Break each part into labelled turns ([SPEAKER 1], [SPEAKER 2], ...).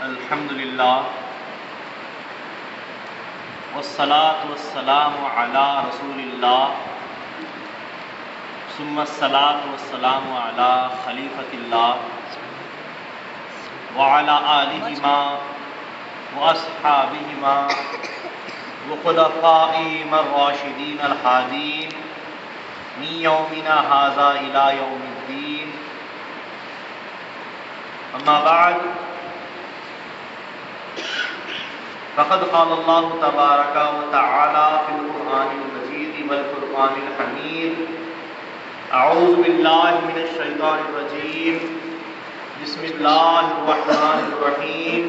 [SPEAKER 1] الحمد للہ والصلاة والسلام علی رسول اللہ ثم الصلاة والسلام علی خلیفۃ اللہ وعلی آلہما واصحابہما وخلفائہم الراشدین الہادین من یومنا ھذا الی یوم الدین اما بعد فقد قال اللہ تبارک و تعالی فی القرآن المجید والفرقان الحمید اعوذ باللہ من الشیطان الرجیم بسم اللہ الرحمن الرحیم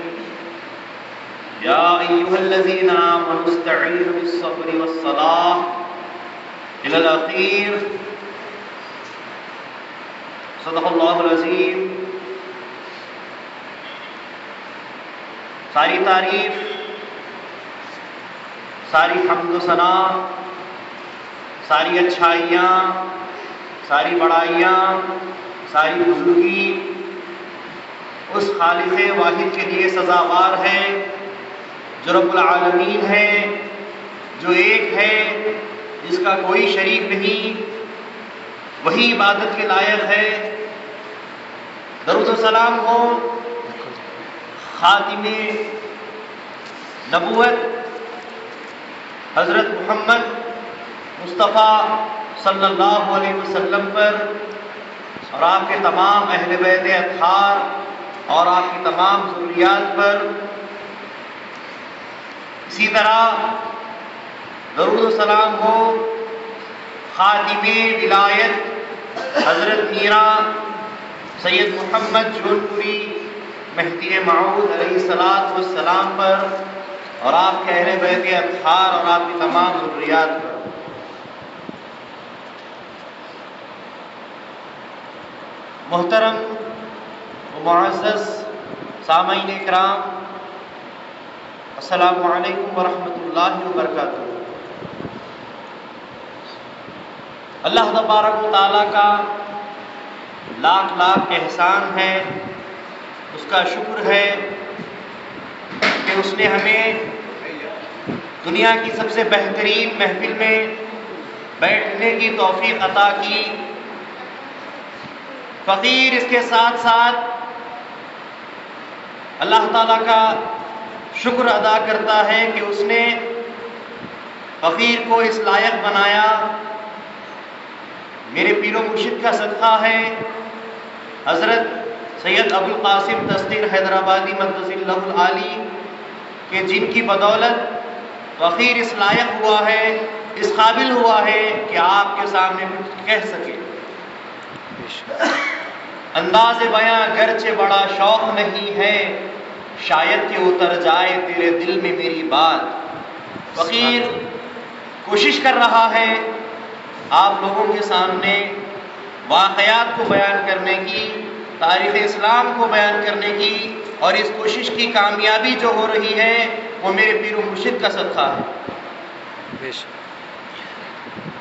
[SPEAKER 1] یا ایہا الذین آمنوا استعینوا بالصبر والصلاة الی الاخیر صدق اللہ العظیم۔ ساری تعریف، ساری حمد و ثنا، ساری اچھائیاں، ساری بڑائیاں، ساری بزرگی اس خالق واحد کے لیے سزاوار ہے جو رب العالمین ہے، جو ایک ہے، جس کا کوئی شریک نہیں، وہی عبادت کے لائق ہے۔ درود و سلام ہو خاتم نبوت حضرت محمد مصطفیٰ صلی اللہ علیہ وسلم پر اور آپ کے تمام اہل بیت اطہار اور آپ کی تمام ذریات پر۔ اسی طرح درود و سلام ہو خاتم ولایت حضرت میرا سید محمد جونپوری مہدی موعود علیہ الصلوۃ والسلام پر اور آپ کے اہل بیت اطہار اور آپ کی تمام ذریات پر۔ محترم و معزز سامعین کرام، السلام علیکم ورحمۃ اللہ وبرکاتہ۔ اللہ تبارک و تعالیٰ کا لاکھ لاکھ احسان ہے، اس کا شکر ہے کہ اس نے ہمیں دنیا کی سب سے بہترین محفل میں بیٹھنے کی توفیق عطا کی۔ فقیر اس کے ساتھ ساتھ اللہ تعالیٰ کا شکر ادا کرتا ہے کہ اس نے فقیر کو اس لائق بنایا۔ میرے پیر و مرشد کا صدقہ ہے، حضرت سید ابو القاسم تسخیر حیدرآبادی مقدس اللہ العالی کہ جن کی بدولت فقیر اس لائق ہوا ہے، اس قابل ہوا ہے کہ آپ کے سامنے کچھ کہہ سکے۔ انداز بیاں گرچہ بڑا شوق نہیں ہے، شاید کہ اتر جائے تیرے دل میں میری بات۔ فقیر کوشش کر رہا ہے آپ لوگوں کے سامنے واقعات کو بیان کرنے کی، تاریخ اسلام کو بیان کرنے کی، اور اس کوشش کی کامیابی جو ہو رہی ہے وہ میرے پیر و مرشد کا صدقہ ہے۔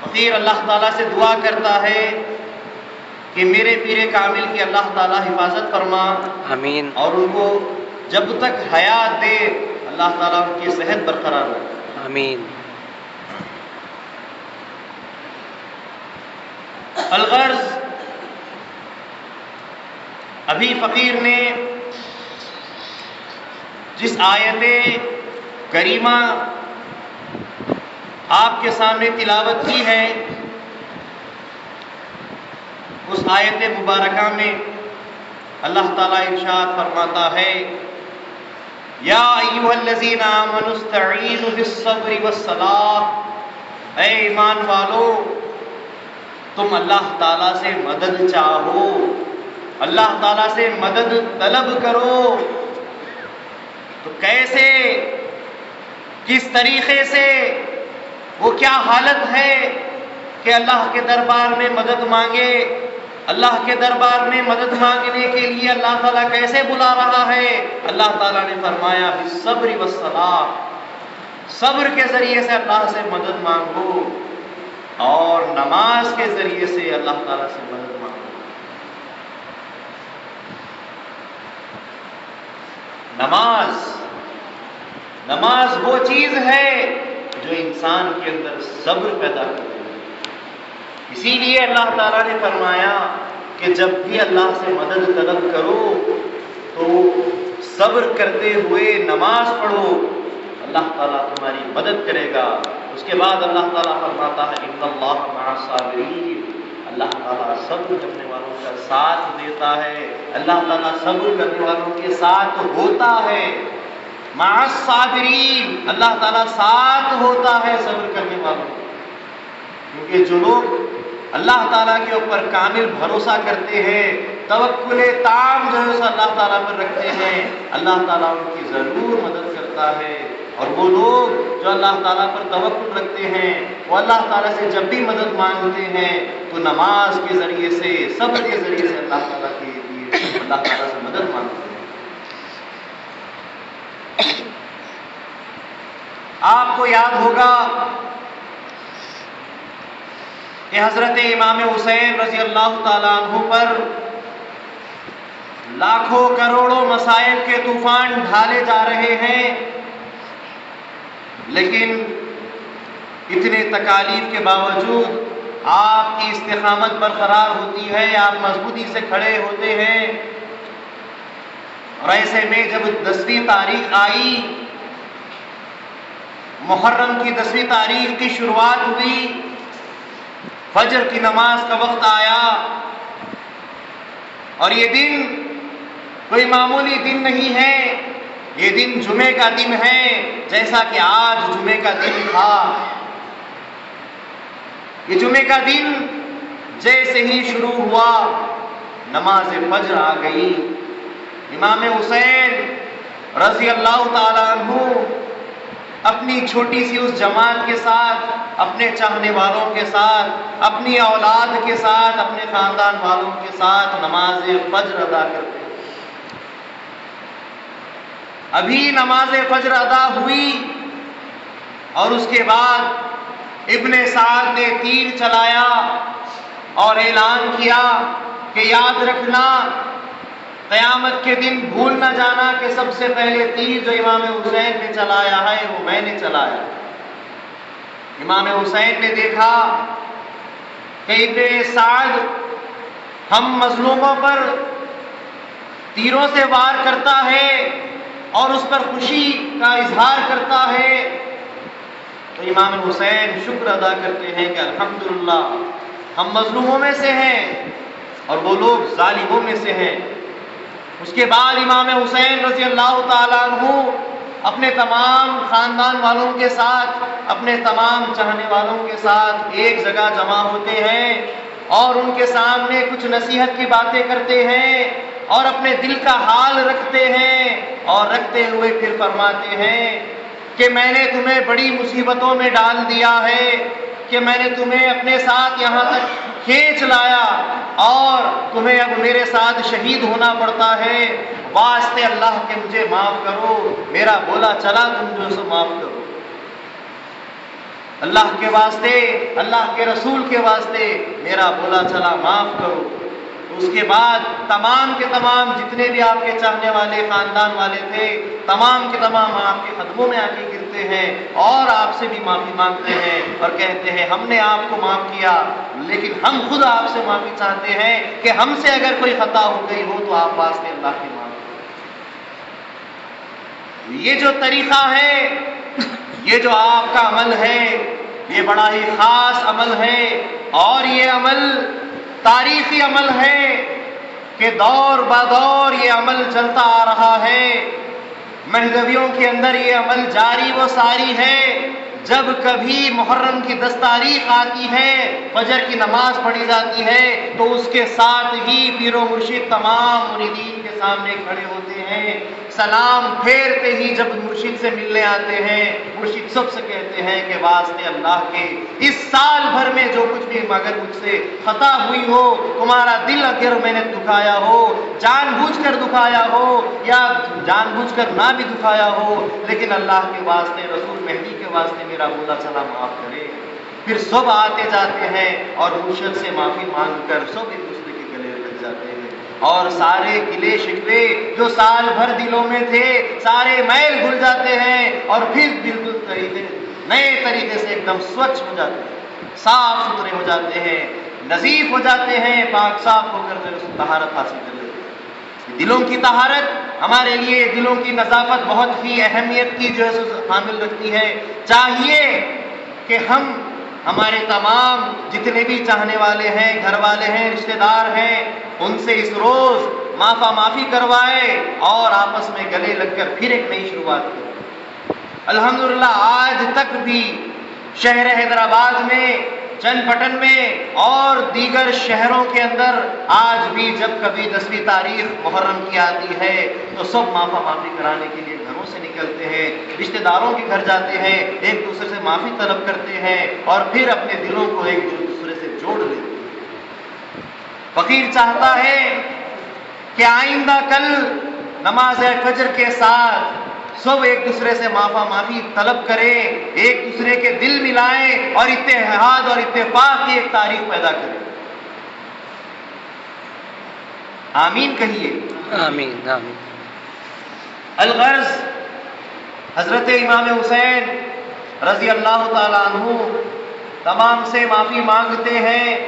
[SPEAKER 1] فقیر اللہ تعالیٰ سے دعا کرتا ہے کہ میرے پیر کامل کی اللہ تعالیٰ حفاظت فرما،
[SPEAKER 2] آمین،
[SPEAKER 1] اور ان کو جب تک حیات دے اللہ تعالیٰ ان کی صحت برقرار رکھے،
[SPEAKER 2] آمین۔
[SPEAKER 1] الغرض ابھی فقیر نے جس آیت کریمہ آپ کے سامنے تلاوت کی ہے، اس آیت مبارکہ میں اللہ تعالیٰ ارشاد فرماتا ہے یا ایھا الذین آمنوا استعینوا بالصبر والصلاۃ، اے ایمان والو تم اللہ تعالیٰ سے مدد چاہو، اللہ تعالیٰ سے مدد طلب کرو۔ تو کیسے، کس طریقے سے، وہ کیا حالت ہے کہ اللہ کے دربار میں مدد مانگے؟ اللہ کے دربار میں مدد مانگنے کے لیے اللہ تعالیٰ کیسے بلا رہا ہے؟ اللہ تعالیٰ نے فرمایا بالصبر والصلاۃ، صبر کے ذریعے سے اللہ سے مدد مانگو اور نماز کے ذریعے سے اللہ تعالیٰ سے مدد مانگو۔ نماز وہ چیز ہے جو انسان کے اندر صبر پیدا کرتی ہے۔ اسی لیے اللہ تعالیٰ نے فرمایا کہ جب بھی اللہ سے مدد طلب کرو تو صبر کرتے ہوئے نماز پڑھو، اللہ تعالیٰ تمہاری مدد کرے گا۔ اس کے بعد اللہ تعالیٰ فرماتا ہے ان اللہ مع الصابرین، اللہ تعالیٰ صبر کرنے والوں کا ساتھ دیتا ہے، اللہ تعالیٰ صبر کرنے والوں کے ساتھ ہوتا ہے۔ مع الصابرین، اللہ تعالیٰ ساتھ ہوتا ہے صبر کرنے والوں، کیونکہ جو لوگ اللہ تعالیٰ کے اوپر کامل بھروسہ کرتے ہیں، توکل تام جو ہے اس اللہ تعالیٰ پر رکھتے ہیں، اللہ تعالیٰ ان کی ضرور مدد کرتا ہے۔ اور وہ لوگ جو اللہ تعالیٰ پر توکل رکھتے ہیں، وہ اللہ تعالیٰ سے جب بھی مدد مانگتے ہیں تو نماز کے ذریعے سے، صبر کے ذریعے سے اللہ تعالیٰ کے لیے اللہ تعالیٰ سے مدد مانگتے ہیں۔ آپ کو یاد ہوگا کہ حضرت امام حسین رضی اللہ تعالیٰ عنہ پر لاکھوں کروڑوں مصائب کے طوفان ڈھالے جا رہے ہیں، لیکن اتنے تکالیف کے باوجود آپ کی استقامت برقرار ہوتی ہے، آپ مضبوطی سے کھڑے ہوتے ہیں۔ اور ایسے میں جب 10ویں تاریخ آئی، محرم کی 10ویں تاریخ کی شروعات ہوئی، فجر کی نماز کا وقت آیا، اور یہ دن کوئی معمولی دن نہیں ہے، یہ دن جمعے کا دن ہے، جیسا کہ آج جمعے کا دن تھا۔ یہ جمعے کا دن جیسے ہی شروع ہوا، نماز فجر آ گئی۔ امام حسین رضی اللہ تعالیٰ عنہ اپنی چھوٹی سی اس جماعت کے ساتھ، اپنے چاہنے والوں کے ساتھ، اپنی اولاد کے ساتھ، اپنے خاندان والوں کے ساتھ نماز فجر ادا کرتے۔ ابھی نماز فجر ادا ہوئی اور اس کے بعد ابن سعد نے تیر چلایا اور اعلان کیا کہ یاد رکھنا، قیامت کے دن بھول نہ جانا کہ سب سے پہلے تیر جو امام حسین نے چلایا ہے وہ میں نے چلایا۔ امام حسین نے دیکھا کہ ابن سعد ہم مظلوموں پر تیروں سے وار کرتا ہے اور اس پر خوشی کا اظہار کرتا ہے، تو امام حسین شکر ادا کرتے ہیں کہ الحمدللہ ہم مظلوموں میں سے ہیں اور وہ لوگ ظالموں میں سے ہیں۔ اس کے بعد امام حسین رضی اللہ تعالیٰ عنہ اپنے تمام خاندان والوں کے ساتھ، اپنے تمام چاہنے والوں کے ساتھ ایک جگہ جمع ہوتے ہیں اور ان کے سامنے کچھ نصیحت کی باتیں کرتے ہیں اور اپنے دل کا حال رکھتے ہیں، اور رکھتے ہوئے پھر فرماتے ہیں کہ میں نے تمہیں بڑی مصیبتوں میں ڈال دیا ہے، کہ میں نے تمہیں اپنے ساتھ یہاں تک کھینچ لایا اور تمہیں اب میرے ساتھ شہید ہونا پڑتا ہے، واسطے اللہ کے مجھے معاف کرو، میرا بولا چلا تم جو سو معاف کرو، اللہ کے واسطے، اللہ کے رسول کے واسطے میرا بولا چلا معاف کرو۔ اس کے بعد تمام کے تمام جتنے بھی آپ کے چاہنے والے خاندان والے تھے، تمام کے تمام آپ کے قدموں میں آ کے گرتے ہیں اور آپ سے بھی معافی مانگتے ہیں اور کہتے ہیں ہم نے آپ کو معاف کیا، لیکن ہم خود آپ سے معافی چاہتے ہیں کہ ہم سے اگر کوئی خطا ہو گئی ہو تو آپ واسطے اللہ کی معاف کریں۔ یہ جو طریقہ ہے، یہ جو آپ کا عمل ہے، یہ بڑا ہی خاص عمل ہے، اور یہ عمل تاریخی عمل ہے کہ دور بدور یہ عمل چلتا آ رہا ہے۔ مہدویوں کے اندر یہ عمل جاری و ساری ہے۔ جب کبھی محرم کی 10 تاریخ آتی ہے، فجر کی نماز پڑھی جاتی ہے، تو اس کے ساتھ ہی پیر و مرشد تمام مریدین کے سامنے کھڑے ہوتے ہیں، سلام پھیرتے ہی جب مرشد سے ملنے آتے ہیں، مرشد سب سے کہتے ہیں کہ واسطے اللہ کے اس سال بھر میں جو کچھ بھی اگر مجھ سے خطا ہوئی ہو، تمہارا دل اگر میں نے دکھایا ہو، جان بوجھ کر دکھایا ہو یا جان بوجھ کر نہ بھی دکھایا ہو، لیکن اللہ کے واسطے، رسول مہدی کے واسطے میرا بولا چلا معاف کرے۔ پھر سب آتے جاتے ہیں اور مرشد سے معافی مانگ کر سب ایک دوسرے کے گلے لگ جاتے ہیں اور سارے گلے شکوے جو سال بھر دلوں میں تھے سارے میل دھل جاتے ہیں اور پھر بالکل نئے طریقے سے ایک دم سوچھ ہو جاتے ہیں، صاف ستھرے ہو جاتے ہیں، نظیف ہو جاتے ہیں، پاک صاف ہو کر پھر اس طہارت حاصل کر لیتے ہیں۔ دلوں کی طہارت ہمارے لیے، دلوں کی نظافت بہت ہی اہمیت کی جو ہے حامل رکھتی ہے۔ چاہیے کہ ہم ہمارے تمام جتنے بھی چاہنے والے ہیں، گھر والے ہیں، رشتہ دار ہیں، ان سے اس روز معافی معافی کروائے اور آپس میں گلے لگ کر پھر ایک نئی شروعات کرے۔ الحمدللہ آج تک بھی شہر حیدرآباد میں، چن پٹن میں اور دیگر شہروں کے اندر آج بھی جب کبھی 10ویں تاریخ محرم کی آتی ہے تو سب معافی معافی کرانے کے لیے گھروں سے نکلتے ہیں، رشتہ داروں کے گھر جاتے ہیں، ایک دوسرے سے معافی طلب کرتے ہیں اور پھر اپنے دلوں کو ایک دوسرے سے جوڑ لیتے ہیں۔ فقیر چاہتا ہے کہ آئندہ کل نماز فجر کے ساتھ سب ایک دوسرے سے معافی طلب کریں، ایک دوسرے کے دل ملائیں اور اتحاد اور اتفاق کی ایک تاریخ پیدا کریں۔ آمین کہیے۔
[SPEAKER 2] آمین آمین۔
[SPEAKER 1] الغرض حضرت امام حسین رضی اللہ تعالی عنہ تمام سے معافی مانگتے ہیں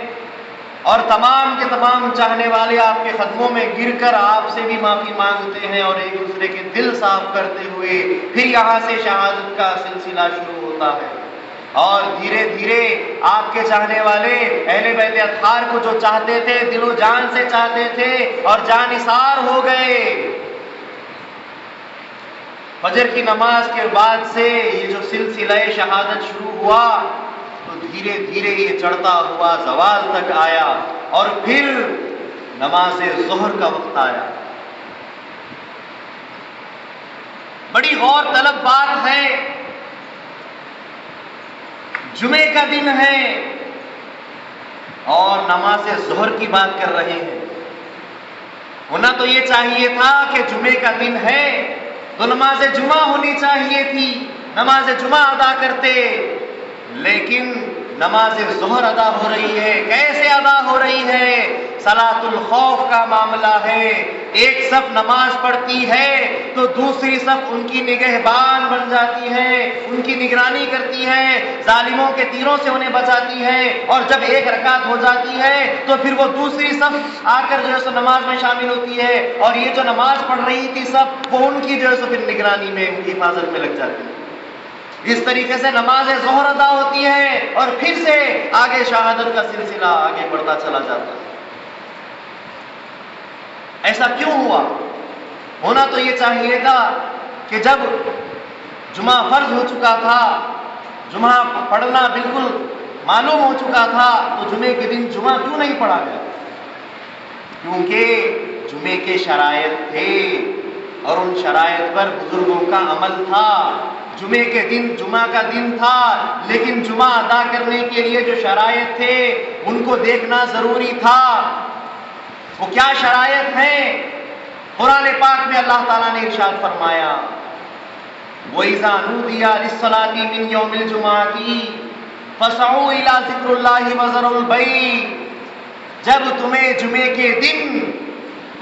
[SPEAKER 1] اور تمام کے تمام چاہنے والے آپ کے قدموں میں گر کر آپ سے بھی معافی مانگتے ہیں اور ایک دوسرے کے دل صاف کرتے ہوئے پھر یہاں سے شہادت کا سلسلہ شروع ہوتا ہے اور دھیرے دھیرے آپ کے چاہنے والے اہل بیت اطہار کو جو چاہتے تھے، دل و جان سے چاہتے تھے اور جان نثار ہو گئے۔ فجر کی نماز کے بعد سے یہ جو سلسلہ شہادت شروع ہوا تو دھیرے دھیرے یہ چڑھتا ہوا زوال تک آیا اور پھر نماز ظہر کا وقت آیا۔ بڑی غور طلب بات ہے، جمعے کا دن ہے اور نماز ظہر کی بات کر رہے ہیں۔ ہونا تو یہ چاہیے تھا کہ جمعے کا دن ہے تو نماز جمعہ ہونی چاہیے تھی، نماز جمعہ ادا کرتے، لیکن نماز ظہر ادا ہو رہی ہے۔ کیسے ادا ہو رہی ہے؟ صلاۃ الخوف کا معاملہ ہے۔ ایک صف نماز پڑھتی ہے تو دوسری صف ان کی نگہبان بن جاتی ہے، ان کی نگرانی کرتی ہے، ظالموں کے تیروں سے انہیں بچاتی ہے، اور جب ایک رکعت ہو جاتی ہے تو پھر وہ دوسری صف آ کر جو ہے سو نماز میں شامل ہوتی ہے اور یہ جو نماز پڑھ رہی تھی صف وہ ان کی جو ہے سو پھر نگرانی میں، ان کی حفاظت میں لگ جاتی ہے۔ اس طریقے سے نماز ظہر ادا ہوتی ہے اور پھر سے آگے شہادت کا سلسلہ آگے بڑھتا چلا جاتا ہے۔ ایسا کیوں ہوا؟ ہونا تو یہ چاہیے تھا کہ جب جمعہ فرض ہو چکا تھا، جمعہ پڑھنا بالکل معلوم ہو چکا تھا، تو جمعے کے دن جمعہ کیوں نہیں پڑھا گیا؟ کیونکہ جمعے کے شرائط تھے اور ان شرائط پر بزرگوں کا عمل تھا۔ جمعے کے دن جمعہ کا دن تھا، لیکن جمعہ ادا کرنے کے لیے جو شرائط تھے ان کو دیکھنا ضروری تھا۔ وہ کیا شرائط ہیں؟ قرآن پاک میں اللہ تعالیٰ نے ارشاد فرمایا وَإِذَا نُودِيَ لِلصَّلَاةِ مِنْ يَوْمِ الْجُمَعَةِ فَاسْعَوْا إِلَىٰ ذِكْرِ اللَّهِ وَذَرُوا الْبَيْعَ، جب تمہیں جمعے کے دن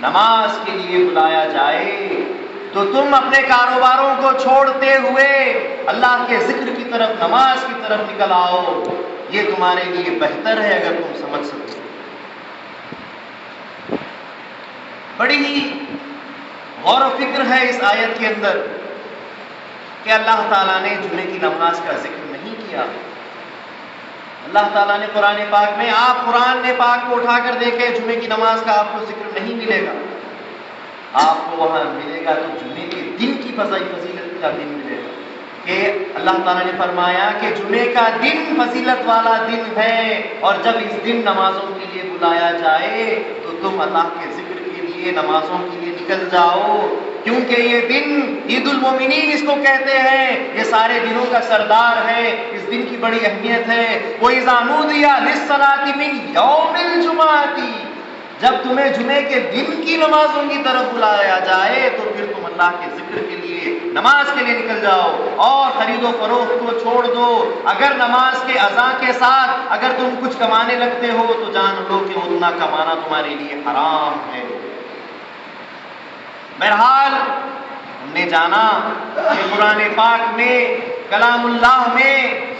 [SPEAKER 1] نماز کے لیے بلایا جائے تو تم اپنے کاروباروں کو چھوڑتے ہوئے اللہ کے ذکر کی طرف، نماز کی طرف نکل آؤ، یہ تمہارے لیے بہتر ہے اگر تم سمجھ سکو۔ بڑی ہی غور و فکر ہے اس آیت کے اندر کہ اللہ تعالیٰ نے جمعے کی نماز کا ذکر نہیں کیا۔ اللہ تعالیٰ نے قرآن پاک میں، آپ قرآن پاک کو اٹھا کر دیکھیں، جمعے کی نماز کا آپ کو ذکر نہیں ملے گا۔ آپ کو وہاں ملے گا تو جمعے کے دن کی فضیلت کا دن ملے گا کہ اللہ تعالیٰ نے فرمایا کہ جمعے کا دن فضیلت والا دن ہے اور جب اس دن نمازوں کے لیے بلایا جائے تو تم اللہ کے ذکر کے لیے، نمازوں کے لیے نکل جاؤ، کیونکہ یہ دن عید المومنین اس کو کہتے ہیں، یہ سارے دنوں کا سردار ہے، اس دن کی بڑی اہمیت ہے۔ وَإِذَا نُودِيَ لِلصَّلَاةِ مِنْ يَوْمِ الْجُمَعَةِ، جب تمہیں جمعے کے دن کی نمازوں کی طرف بلایا جائے تو پھر تم اللہ کے ذکر کے لیے، نماز کے لیے نکل جاؤ اور خرید و فروخت کو چھوڑ دو۔ اگر نماز کے اذان کے ساتھ اگر تم کچھ کمانے لگتے ہو تو جان لو کہ اتنا کمانا تمہارے لیے حرام ہے۔ بہرحال ہم نے جانا کہ قرآن پاک میں کلام اللہ میں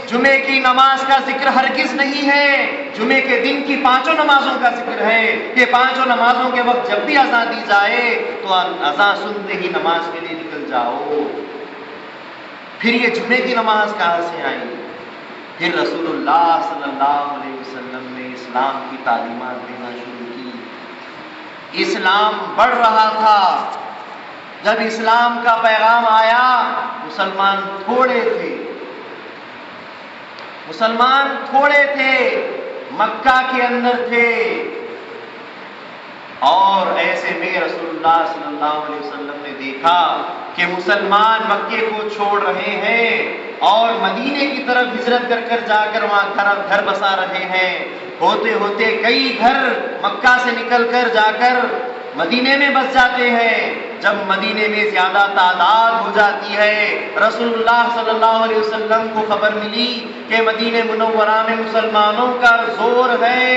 [SPEAKER 1] جمعے کی نماز کا ذکر ہرگز نہیں ہے، جمعے کے دن کی 5 نمازوں کا ذکر ہے کہ 5 نمازوں کے وقت جب بھی اذان دی جائے تو اذان سنتے ہی نماز کے لیے نکل جاؤ۔ پھر یہ جمعے کی نماز کہاں سے آئی؟ پھر رسول اللہ صلی اللہ علیہ وسلم نے اسلام کی تعلیمات دینا شروع کی۔ اسلام بڑھ رہا تھا، جب اسلام کا پیغام آیا مسلمان تھوڑے تھے، مسلمان تھوڑے تھے، مکہ کے اندر تھے، اور ایسے میں رسول اللہ صلی اللہ علیہ وسلم نے دیکھا کہ مسلمان مکے کو چھوڑ رہے ہیں اور مدینے کی طرف ہجرت کر جا کر وہاں گھر بسا رہے ہیں۔ ہوتے ہوتے کئی گھر مکہ سے نکل کر جا کر مدینے میں بس جاتے ہیں۔ جب مدینے میں زیادہ تعداد ہو جاتی ہے، رسول اللہ صلی اللہ علیہ وسلم کو خبر ملی کہ مدینہ منورہ میں مسلمانوں کا زور ہے،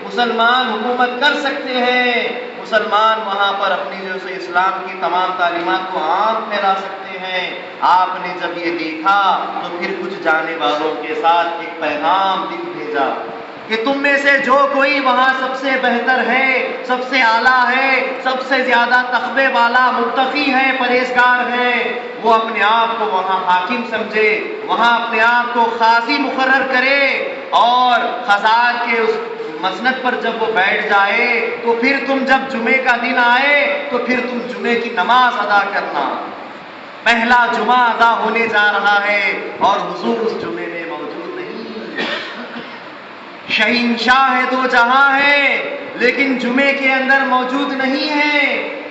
[SPEAKER 1] مسلمان حکومت کر سکتے ہیں، مسلمان وہاں پر اپنی جو سے اسلام کی تمام تعلیمات کو عام پھیلا سکتے ہیں۔ آپ نے جب یہ دیکھا تو پھر کچھ جانے والوں کے ساتھ ایک پیغام لکھ بھیجا کہ تم میں سے جو کوئی وہاں سب سے بہتر ہے، سب سے اعلیٰ ہے، سب سے زیادہ تقوی والا، متقی ہے، پرہیزگار ہے، وہ اپنے آپ کو وہاں حاکم سمجھے، وہاں اپنے آپ کو قاضی مقرر کرے، اور قضات کے اس مسند پر جب وہ بیٹھ جائے تو پھر تم جب جمعے کا دن آئے تو پھر تم جمعے کی نماز ادا کرنا۔ پہلا جمعہ ادا ہونے جا رہا ہے اور حضور اس جمعے میں موجود نہیں۔ شہنشاہ ہے دو جہاں ہے لیکن جمعے کے اندر موجود نہیں ہے۔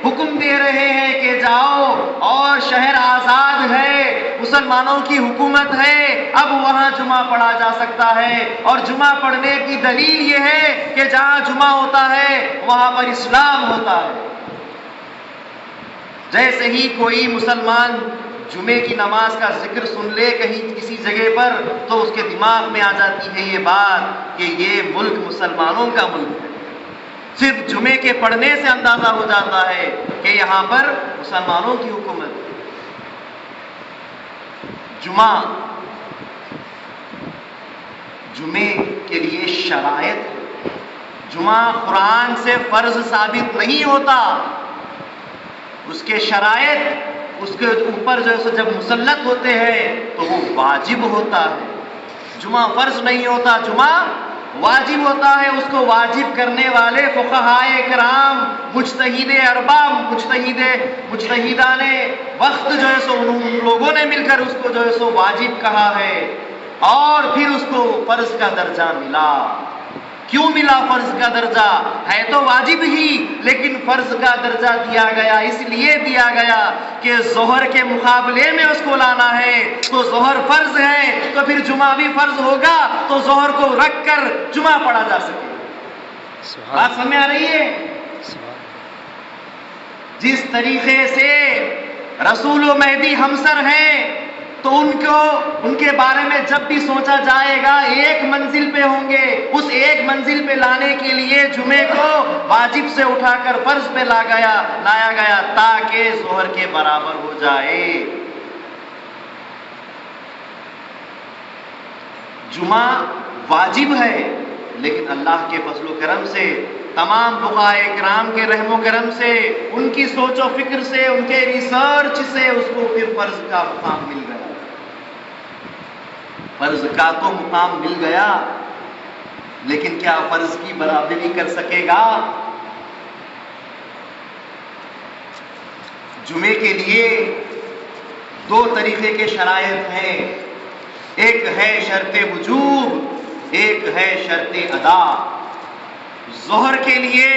[SPEAKER 1] حکم دے رہے ہیں کہ جاؤ، اور شہر آزاد ہے، مسلمانوں کی حکومت ہے، اب وہاں جمعہ پڑھا جا سکتا ہے، اور جمعہ پڑھنے کی دلیل یہ ہے کہ جہاں جمعہ ہوتا ہے وہاں پر اسلام ہوتا ہے۔ جیسے ہی کوئی مسلمان جمعے کی نماز کا ذکر سن لے کہیں کسی جگہ پر تو اس کے دماغ میں آ جاتی ہے یہ بات کہ یہ ملک مسلمانوں کا ملک ہے۔ صرف جمعے کے پڑھنے سے اندازہ ہو جاتا ہے کہ یہاں پر مسلمانوں کی حکومت ہے۔ جمعے کے لیے شرائط، جمعہ قرآن سے فرض ثابت نہیں ہوتا، اس کے شرائط اس کے اوپر جو ہے جب مسلط ہوتے ہیں تو وہ واجب ہوتا ہے۔ جمعہ فرض نہیں ہوتا، جمعہ واجب ہوتا ہے۔ اس کو واجب کرنے والے فقہائے کرام، مجتہد ارباب، مجتہدان وقت جو ہے سو ان لوگوں نے مل کر اس کو جو ہے سو واجب کہا ہے، اور پھر اس کو فرض کا درجہ ملا۔ کیوں ملا فرض کا درجہ؟ ہے تو واجب ہی لیکن فرض کا درجہ دیا گیا، اس لیے دیا گیا کہ ظہر کے مقابلے میں اس کو لانا ہے، تو ظہر فرض ہے تو پھر جمعہ بھی فرض ہوگا، تو ظہر کو رکھ کر جمعہ پڑھا جا سکے۔ بات سمجھ آ رہی ہے؟ جس طریقے سے رسول و مہدی ہمسر ہیں تو ان کے بارے میں جب بھی سوچا جائے گا ایک منزل پہ ہوں گے، اس ایک منزل پہ لانے کے لیے جمعے کو واجب سے اٹھا کر فرض پہ لایا گیا تاکہ ظہر کے برابر ہو جائے۔ جمعہ واجب ہے لیکن اللہ کے فضل و کرم سے، تمام فقہائے کرام کے رحم و کرم سے، ان کی سوچ و فکر سے، ان کے ریسرچ سے اس کو پھر فرض کا مقام مل گیا۔ فرض کا تو مقام مل گیا لیکن کیا فرض کی برابری کر سکے گا؟ جمعے کے لیے 2 طریقے کے شرائط ہیں، ایک ہے شرط وجوب، ایک ہے شرط ادا۔ ظہر کے لیے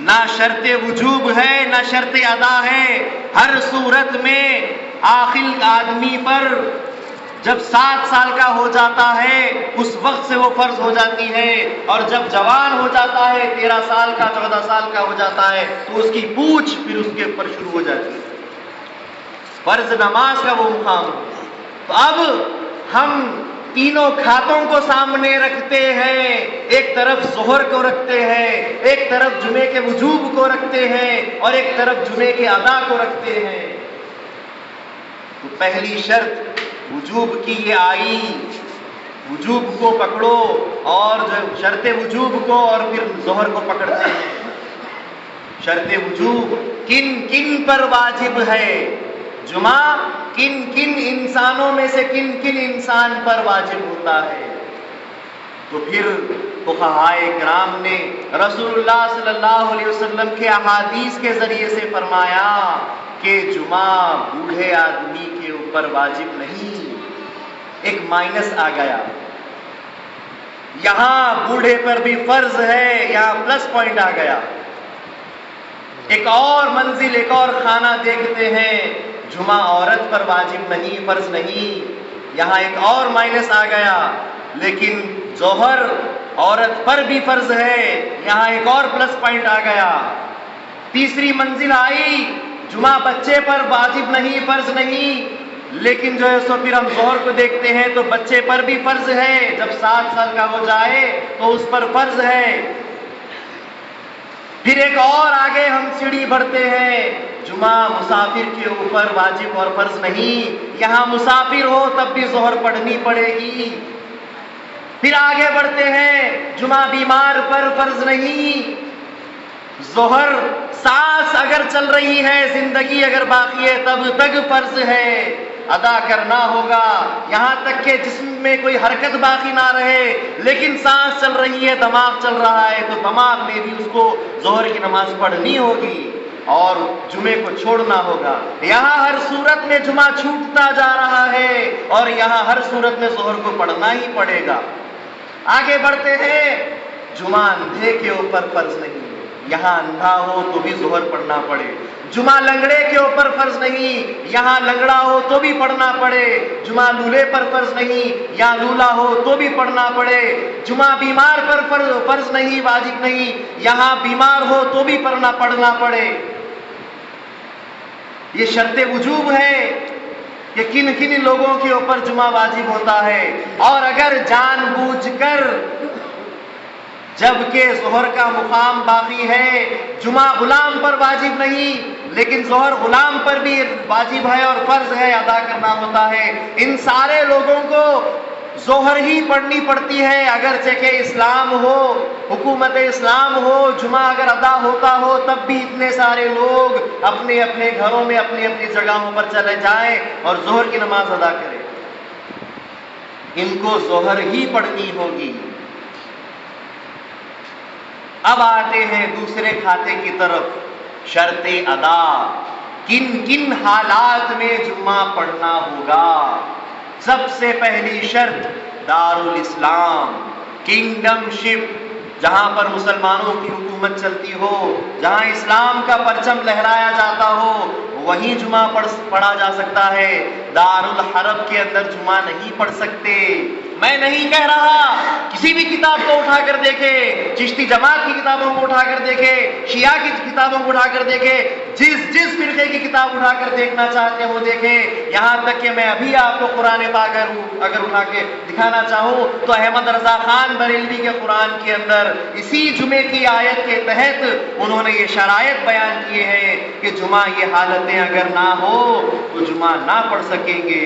[SPEAKER 1] نہ شرط وجوب ہے نہ شرط ادا ہے، ہر صورت میں عاقل آدمی پر جب 7 سال کا ہو جاتا ہے اس وقت سے وہ فرض ہو جاتی ہے، اور جب جوان ہو جاتا ہے 13 سال کا 14 سال کا ہو جاتا ہے تو اس کی پوچھ پھر اس کے اوپر شروع ہو جاتی ہے، فرض نماز کا وہ مقام۔ تو اب ہم تینوں کھاتوں کو سامنے رکھتے ہیں، ایک طرف ظہر کو رکھتے ہیں، ایک طرف جمعے کے وجوب کو رکھتے ہیں، اور ایک طرف جمعے کے ادا کو رکھتے ہیں، تو پہلی شرط وجوب کی یہ آئی، وجوب کو پکڑو، اور جو شرط وجوب کو اور پھر ظہر کو پکڑتے ہیں۔ شرط وجوب کن کن پر واجب ہے، جمعہ کن کن انسانوں میں سے کن کن انسان پر واجب ہوتا ہے؟ تو پھر فقہائے کرام نے رسول اللہ صلی اللہ علیہ وسلم کے احادیث کے ذریعے سے فرمایا کہ جمعہ بوڑھے آدمی کے اوپر واجب نہیں۔ ایک مائنس آ گیا، یہاں بوڑھے پر بھی فرض ہے، یہاں پلس پوائنٹ آ گیا۔ ایک اور منزل، ایک اور خانہ دیکھتے ہیں، جمعہ عورت پر واجب نہیں، فرض نہیں، یہاں ایک اور مائنس آ گیا۔ لیکن ظہر عورت پر بھی فرض ہے، یہاں ایک اور پلس پوائنٹ آ گیا۔ تیسری منزل آئی، جمعہ بچے پر واجب نہیں، فرض نہیں، لیکن جو ہے سو پھر ہم ظہر کو دیکھتے ہیں تو بچے پر بھی فرض ہے، جب 7 سال کا ہو جائے تو اس پر فرض ہے۔ پھر ایک اور آگے ہم سیڑھی بڑھتے ہیں، جمعہ مسافر کے اوپر واجب اور فرض نہیں، یہاں مسافر ہو تب بھی ظہر پڑھنی پڑے گی۔ پھر آگے بڑھتے ہیں، جمعہ بیمار پر فرض نہیں، ظہر سانس اگر چل رہی ہے، زندگی اگر باقی ہے تب تک فرض ہے، ادا کرنا ہوگا، یہاں تک کہ جسم میں کوئی حرکت باقی نہ رہے لیکن سانس چل رہی ہے، دماغ چل رہا ہے، تو دماغ میں بھی اس کو ظہر کی نماز پڑھنی ہوگی اور جمعے کو چھوڑنا ہوگا۔ یہاں ہر صورت میں جمعہ چھوٹتا جا رہا ہے اور یہاں ہر صورت میں ظہر کو پڑھنا ہی پڑے گا۔ آگے بڑھتے ہیں، جمعہ اندھے کے اوپر فرض نہیں، یہاں اندھا ہو تو بھی ظہر پڑھنا پڑے۔ جمعہ لنگڑے کے اوپر فرض نہیں، یہاں لنگڑا ہو تو بھی پڑھنا پڑے۔ جمعہ لولے پر فرض نہیں، یہاں لولا ہو تو بھی پڑھنا پڑے۔ جمعہ بیمار پر فرض نہیں، واجب نہیں، یہاں بیمار ہو تو بھی پڑھنا پڑے۔ یہ شرط وجوب ہے کہ کن کن لوگوں کے اوپر جمعہ واجب ہوتا ہے، اور اگر جان بوجھ کر جبکہ ظہر کا مقام باقی ہے، جمعہ غلام پر واجب نہیں لیکن ظہر غلام پر بھی واجب ہے اور فرض ہے، ادا کرنا ہوتا ہے، ان سارے لوگوں کو ظہر ہی پڑھنی پڑتی ہے، اگرچہ کہ اسلام ہو، حکومت اسلام ہو، جمعہ اگر ادا ہوتا ہو تب بھی اتنے سارے لوگ اپنے اپنے گھروں میں اپنی اپنی جگہوں پر چلے جائیں اور ظہر کی نماز ادا کریں، ان کو ظہر ہی پڑھنی ہوگی۔ اب آتے ہیں دوسرے کھاتے کی طرف، شرط ادا، کن کن حالات میں جمعہ پڑھنا ہوگا؟ سب سے پہلی شرط دارالاسلام، کنگڈم شپ، جہاں پر مسلمانوں کی حکومت چلتی ہو، جہاں اسلام کا پرچم لہرایا جاتا ہو، وہیں جمعہ پڑھا جا سکتا ہے۔ دارالحرب کے اندر جمعہ نہیں پڑھ سکتے۔ میں نہیں کہہ رہا، کسی بھی کتاب کو اٹھا کر دیکھے، چشتی جماعت کی کتابوں کو اٹھا کر دیکھے، شیعہ کی کتابوں کو اٹھا کر دیکھے، جس فرقے کی کتاب اٹھا کر دیکھنا چاہتے ہیں وہ دیکھے، یہاں تک کہ میں ابھی آپ کو قرآن پاک اگر اٹھا کے دکھانا چاہوں تو احمد رضا خان بریلوی کے قرآن کے اندر اسی جمعے کی آیت کے تحت انہوں نے یہ شرائط بیان کیے ہیں کہ جمعہ یہ حالتیں اگر نہ ہو تو جمعہ نہ پڑھ سکیں گے،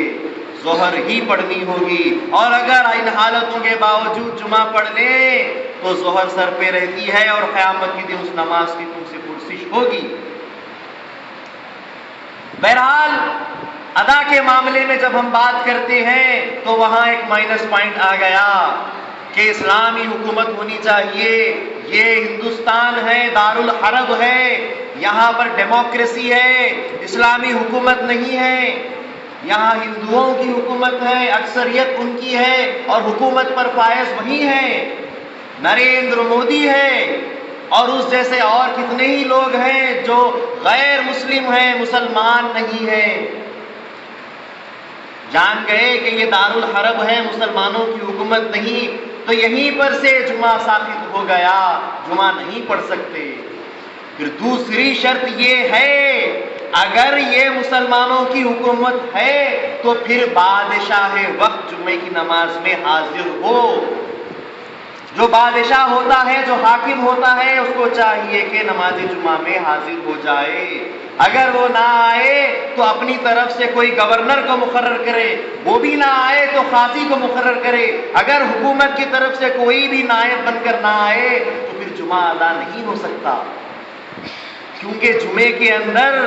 [SPEAKER 1] ظہر ہی پڑھنی ہوگی، اور اگر ان حالتوں کے باوجود جمعہ پڑھ لیں تو ظہر سر پہ رہتی ہے اور قیامت کے دن اس نماز کی تم سے پرسش ہوگی۔ بہرحال ادا کے معاملے میں جب ہم بات کرتے ہیں تو وہاں ایک مائنس پوائنٹ آ گیا کہ اسلامی حکومت ہونی چاہیے، یہ ہندوستان ہے، دارالحرب ہے، یہاں پر ڈیموکریسی ہے، اسلامی حکومت نہیں ہے، یہاں ہندوؤں کی حکومت ہے، اکثریت ان کی ہے اور حکومت پر فائز وہی ہے، نریندر مودی ہے اور اس جیسے اور کتنے ہی لوگ ہیں جو غیر مسلم ہیں، مسلمان نہیں ہیں۔ جان گئے کہ یہ دارالحرب ہے، مسلمانوں کی حکومت نہیں، تو یہیں پر سے جمعہ ساقط ہو گیا، جمعہ نہیں پڑھ سکتے۔ پھر دوسری شرط یہ ہے اگر یہ مسلمانوں کی حکومت ہے تو پھر بادشاہ وقت جمعے کی نماز میں حاضر ہو۔ جو بادشاہ ہوتا ہے، جو حاکم ہوتا ہے، اس کو چاہیے کہ نماز جمعہ میں حاضر ہو جائے۔ اگر وہ نہ آئے تو اپنی طرف سے کوئی گورنر کو مقرر کرے، وہ بھی نہ آئے تو قاضی کو مقرر کرے۔ اگر حکومت کی طرف سے کوئی بھی نائب بن کر نہ آئے تو پھر جمعہ ادا نہیں ہو سکتا، کیونکہ جمعے کے اندر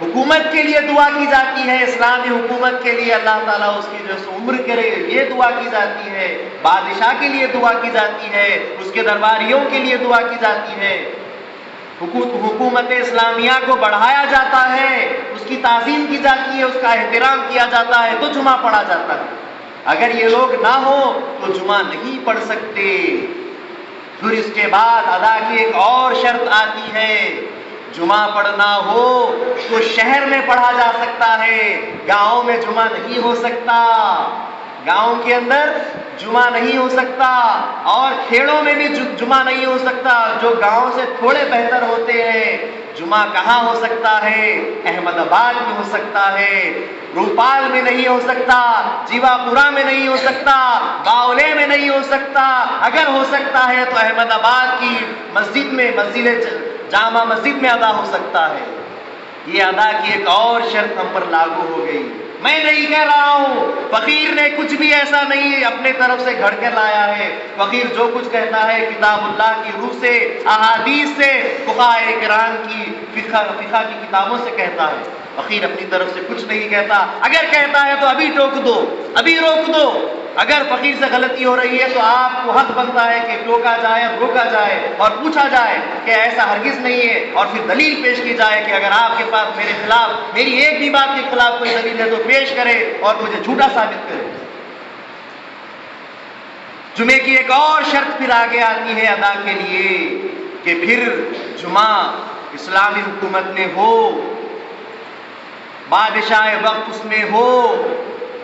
[SPEAKER 1] حکومت کے لیے دعا کی جاتی ہے، اسلامی حکومت کے لیے اللہ تعالیٰ اس کی جو عمر کرے یہ دعا کی جاتی ہے، بادشاہ کے لیے دعا کی جاتی ہے، اس کے درباریوں کے لیے دعا کی جاتی ہے، حکومت اسلامیہ کو بڑھایا جاتا ہے، اس کی تعظیم کی جاتی ہے، اس کا احترام کیا جاتا ہے، تو جمعہ پڑھا جاتا ہے۔ اگر یہ لوگ نہ ہو تو جمعہ نہیں پڑھ سکتے۔ پھر اس کے بعد ادا کی ایک اور شرط آتی ہے، جمعہ پڑھنا ہو تو شہر میں پڑھا جا سکتا ہے، گاؤں میں جمعہ نہیں ہو سکتا، گاؤں کے اندر جمعہ نہیں ہو سکتا، اور کھیڑوں میں بھی جمعہ نہیں ہو سکتا۔ جو گاؤں سے تھوڑے بہتر ہوتے ہیں، جمعہ کہاں ہو سکتا ہے؟ احمد آباد میں ہو سکتا ہے، روپال میں نہیں ہو سکتا، جیوا پورا میں نہیں ہو سکتا، باولے میں نہیں ہو سکتا۔ اگر ہو سکتا ہے تو احمد آباد کی مسجد میں، مسجد جامع مسجد میں ادا ہو سکتا ہے۔ یہ ادا کی ایک اور شرط ہم پر لاگو ہو گئی۔ میں نہیں کہہ رہا ہوں، فقیر نے کچھ بھی ایسا نہیں اپنے طرف سے گھڑ کے لایا ہے۔ فقیر جو کچھ کہتا ہے کتاب اللہ کی روح سے، احادیث سے، فقہاء کرام کی فقہ کی کتابوں سے کہتا ہے۔ فقیر اپنی طرف سے کچھ نہیں کہتا، اگر کہتا ہے تو ابھی ٹوک دو، ابھی روک دو۔ اگر فقیر سے غلطی ہو رہی ہے تو آپ کو حق بنتا ہے کہ ٹوکا جائے، روکا جائے اور پوچھا جائے کہ ایسا ہرگز نہیں ہے، اور پھر دلیل پیش کی جائے کہ اگر آپ کے پاس میرے خلاف، میری ایک بھی بات کے خلاف کوئی دلیل ہے تو پیش کرے اور مجھے جھوٹا ثابت کرے۔ جمعے کی ایک اور شرط پھر آگے آتی ہے ادا کے لیے کہ پھر جمعہ اسلامی حکومت میں ہو، بادشاہ وقت اس میں ہو،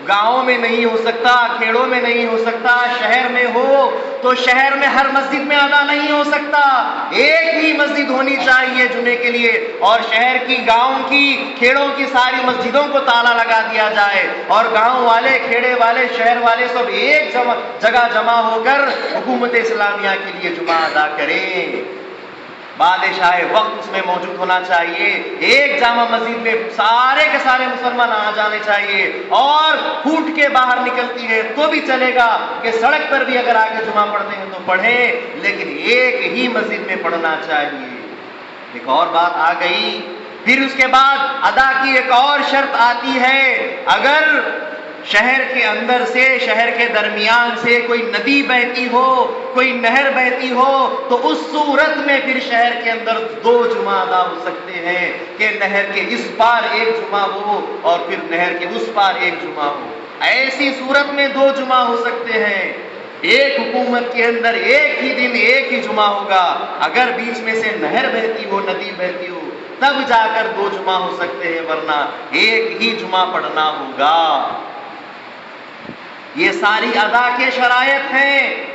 [SPEAKER 1] گاؤں میں نہیں ہو سکتا، کھیڑوں میں نہیں ہو سکتا، شہر میں ہو تو شہر میں ہر مسجد میں ادا نہیں ہو سکتا، ایک ہی مسجد ہونی چاہیے جمعے کے لیے، اور شہر کی، گاؤں کی، کھیڑوں کی ساری مسجدوں کو تالا لگا دیا جائے، اور گاؤں والے، کھیڑے والے، شہر والے سب ایک جگہ جمع ہو کر حکومت اسلامیہ کے لیے جمعہ ادا کریں۔ بادشاہ وقت اس میں موجود ہونا چاہیے، ایک جامع مسجد میں سارے کے سارے مسلمان آ جانے چاہیے، اور پھوٹ کے باہر نکلتی ہے تو بھی چلے گا کہ سڑک پر بھی اگر آ کے جمعہ پڑھتے ہیں تو پڑھیں، لیکن ایک ہی مسجد میں پڑھنا چاہیے۔ ایک اور بات آ گئی، پھر اس کے بعد ادا کی ایک اور شرط آتی ہے، اگر شہر کے اندر سے، شہر کے درمیان سے کوئی ندی بہتی ہو، کوئی نہر بہتی ہو، تو اس صورت میں پھر شہر کے اندر 2 جمعہ ادا ہو سکتے ہیں کہ نہر کے اس پار ایک جمعہ ہو اور پھر نہر کے اس پار ایک جمعہ ہو۔ ایسی صورت میں 2 جمعہ ہو سکتے ہیں۔ ایک حکومت کے اندر ایک ہی دن ایک ہی جمعہ ہوگا، اگر بیچ میں سے نہر بہتی ہو، ندی بہتی ہو، تب جا کر 2 جمعہ ہو سکتے ہیں، ورنہ ایک ہی جمعہ پڑھنا ہوگا۔ یہ ساری ادا کے شرائط ہیں۔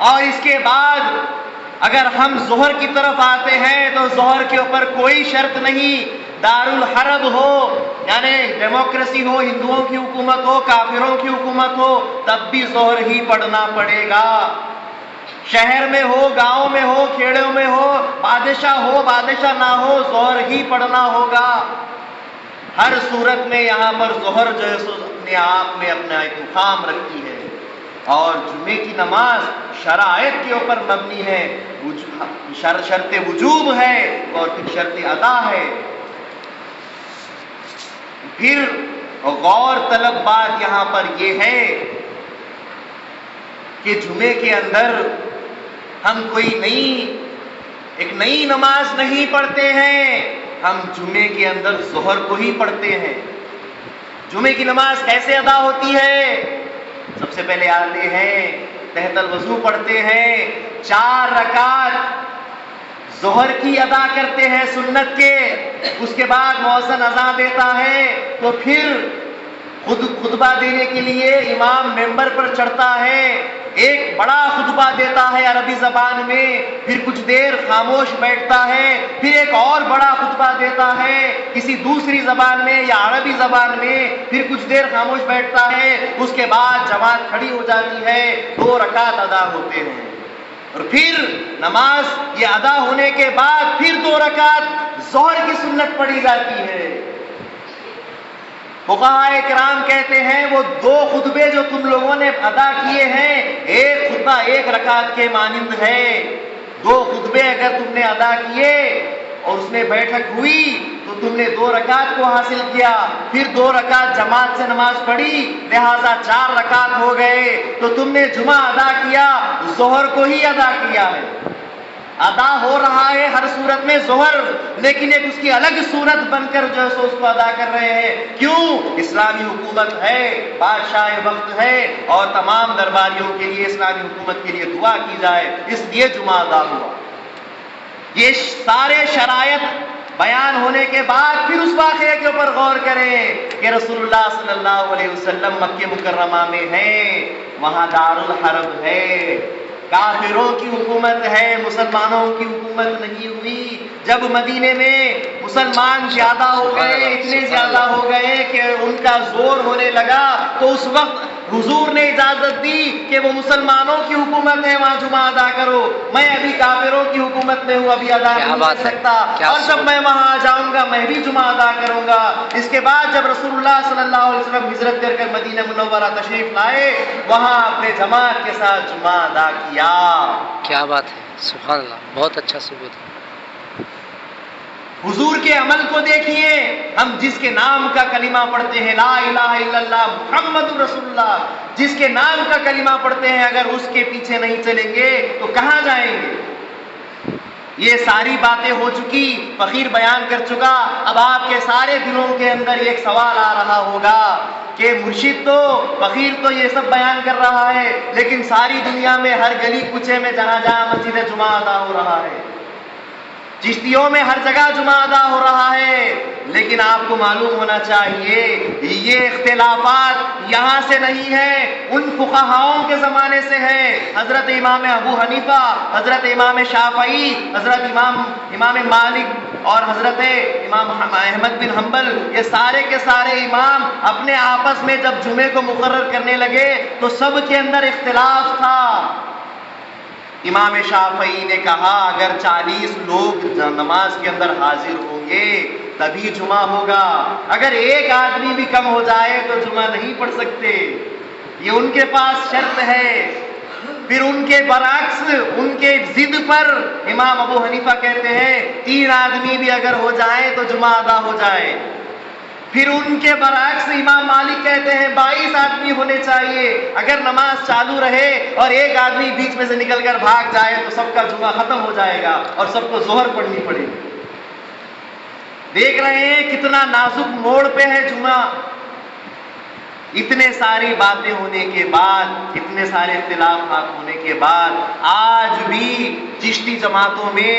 [SPEAKER 1] اور اس کے بعد اگر ہم ظہر کی طرف آتے ہیں تو ظہر کے اوپر کوئی شرط نہیں، دارالحرب ہو، یعنی ڈیموکریسی ہو، ہندوؤں کی حکومت ہو، کافروں کی حکومت ہو، تب بھی ظہر ہی پڑھنا پڑے گا۔ شہر میں ہو، گاؤں میں ہو، کھیڑوں میں ہو، بادشاہ ہو، بادشاہ نہ ہو، ظہر ہی پڑھنا ہوگا۔ ہر صورت میں یہاں پر ظہر جو ہے اپنے آپ میں اپنا ایک مقام رکھتی ہے، اور جمعے کی نماز شرائط کے اوپر مبنی ہے، شرط وجوب ہے اور پھر شرط ادا ہے۔ پھر غور طلب بات یہاں پر یہ ہے کہ جمعے کے اندر ہم کوئی ایک نئی نماز نہیں پڑھتے ہیں، ہم جمعے کے اندر ظہر کو ہی پڑھتے ہیں۔ جمعے کی نماز کیسے ادا ہوتی ہے؟ سب سے پہلے آتے ہیں، تحت الوضو پڑھتے ہیں، 4 رکعت ظہر کی ادا کرتے ہیں سنت کے، اس کے بعد مؤذن اذان دیتا ہے تو پھر خطبہ دینے کے لیے امام ممبر پر چڑھتا ہے، ایک بڑا خطبہ دیتا ہے عربی زبان میں، پھر کچھ دیر خاموش بیٹھتا ہے، پھر ایک اور بڑا خطبہ دیتا ہے کسی دوسری زبان میں یا عربی زبان میں، پھر کچھ دیر خاموش بیٹھتا ہے، اس کے بعد جماعت کھڑی ہو جاتی ہے، 2 رکعت ادا ہوتے ہیں، اور پھر نماز یہ ادا ہونے کے بعد پھر 2 رکعت ظہر کی سنت پڑھی جاتی ہے۔ فقہاء کرام کہتے ہیں وہ 2 خطبے جو تم لوگوں نے ادا کیے ہیں، ایک خطبہ 1 رکعت کے مانند ہے۔ 2 خطبے اگر تم نے ادا کیے اور اس میں بیٹھک ہوئی تو تم نے 2 رکعت کو حاصل کیا، پھر 2 رکعت جماعت سے نماز پڑھی، لہذا 4 رکعت ہو گئے، تو تم نے جمعہ ادا کیا، ظہر کو ہی ادا کیا ہے۔ ادا ہو رہا ہے ہر صورت میں ظہر، لیکن ایک اس کی الگ صورت بن کر جو ہے سو اس کو ادا کر رہے ہیں۔ کیوں؟ اسلامی حکومت ہے، بادشاہ وقت ہے، اور تمام درباریوں کے لیے اسلامی حکومت کے لیے دعا کی جائے، اس لیے جمعہ ادا ہوا۔ یہ سارے شرائط بیان ہونے کے بعد پھر اس واقعے کے اوپر غور کریں کہ رسول اللہ صلی اللہ علیہ وسلم مکہ مکرمہ میں ہیں، وہاں دارالحرب ہے، کافروں کی حکومت ہے، مسلمانوں کی حکومت نہیں ہوئی۔ جب مدینے میں مسلمان زیادہ ہو گئے، اتنے زیادہ ہو گئے کہ ان کا زور ہونے لگا، تو اس وقت حضور نے اجازت دی کہ وہ مسلمانوں کی حکومت ہے، وہاں جمعہ ادا کرو، میں ابھی کافروں کی حکومت میں ہوں، ابھی ادا نہیں کر سکتا، اور جب میں وہاں آ جاؤں گا میں بھی جمعہ ادا کروں گا۔ اس کے بعد جب رسول اللہ صلی اللہ علیہ وسلم ہجرت کر مدینہ منورہ تشریف لائے، وہاں اپنے جماعت کے ساتھ جمعہ ادا کیا۔
[SPEAKER 2] کیا بات ہے، سبحان اللہ، بہت اچھا ثبوت ہے۔
[SPEAKER 1] حضور کے عمل کو دیکھیے، ہم جس کے نام کا کلمہ پڑھتے ہیں لا الہ الا اللہ محمد رسول اللہ، جس کے نام کا کلمہ پڑھتے ہیں، اگر اس کے پیچھے نہیں چلیں گے تو کہاں جائیں گے؟ یہ ساری باتیں ہو چکی، فقیر بیان کر چکا۔ اب آپ کے سارے دلوں کے اندر ایک سوال آ رہا ہوگا کہ مرشد تو، فقیر تو یہ سب بیان کر رہا ہے، لیکن ساری دنیا میں ہر گلی کوچے میں جہاں جہاں مسجد جمعہ ادا ہو رہا ہے، چشتیوں میں ہر جگہ جمعہ ادا ہو رہا ہے، لیکن آپ کو معلوم ہونا چاہیے یہ اختلافات یہاں سے نہیں ہے، ان فقہاؤں کے زمانے سے ہے۔ حضرت امام ابو حنیفہ، حضرت امام شافعی، حضرت امام مالک اور حضرت امام احمد بن حنبل، یہ سارے کے سارے امام اپنے آپس میں جب جمعے کو مقرر کرنے لگے تو سب کے اندر اختلاف تھا۔ امام شافعی نے کہا اگر 40 لوگ نماز کے اندر حاضر ہوں گے تبھی جمعہ ہوگا، اگر ایک آدمی بھی کم ہو جائے تو جمعہ نہیں پڑھ سکتے، یہ ان کے پاس شرط ہے۔ پھر ان کے برعکس، ان کے ضد پر امام ابو حنیفہ کہتے ہیں 3 آدمی بھی اگر ہو جائے تو جمعہ ادا ہو جائے۔ پھر ان کے برعکس امام مالک کہتے ہیں 22 آدمی ہونے چاہیے، اگر نماز چالو رہے اور ایک آدمی بیچ میں سے نکل کر بھاگ جائے تو سب کا جمعہ ختم ہو جائے گا اور سب کو ظہر پڑھنی پڑے گی۔ دیکھ رہے ہیں کتنا نازک موڑ پہ ہے جمعہ۔ اتنے ساری باتیں ہونے کے بعد، اتنے سارے اختلافات ہونے کے بعد، آج بھی چشتی جماعتوں میں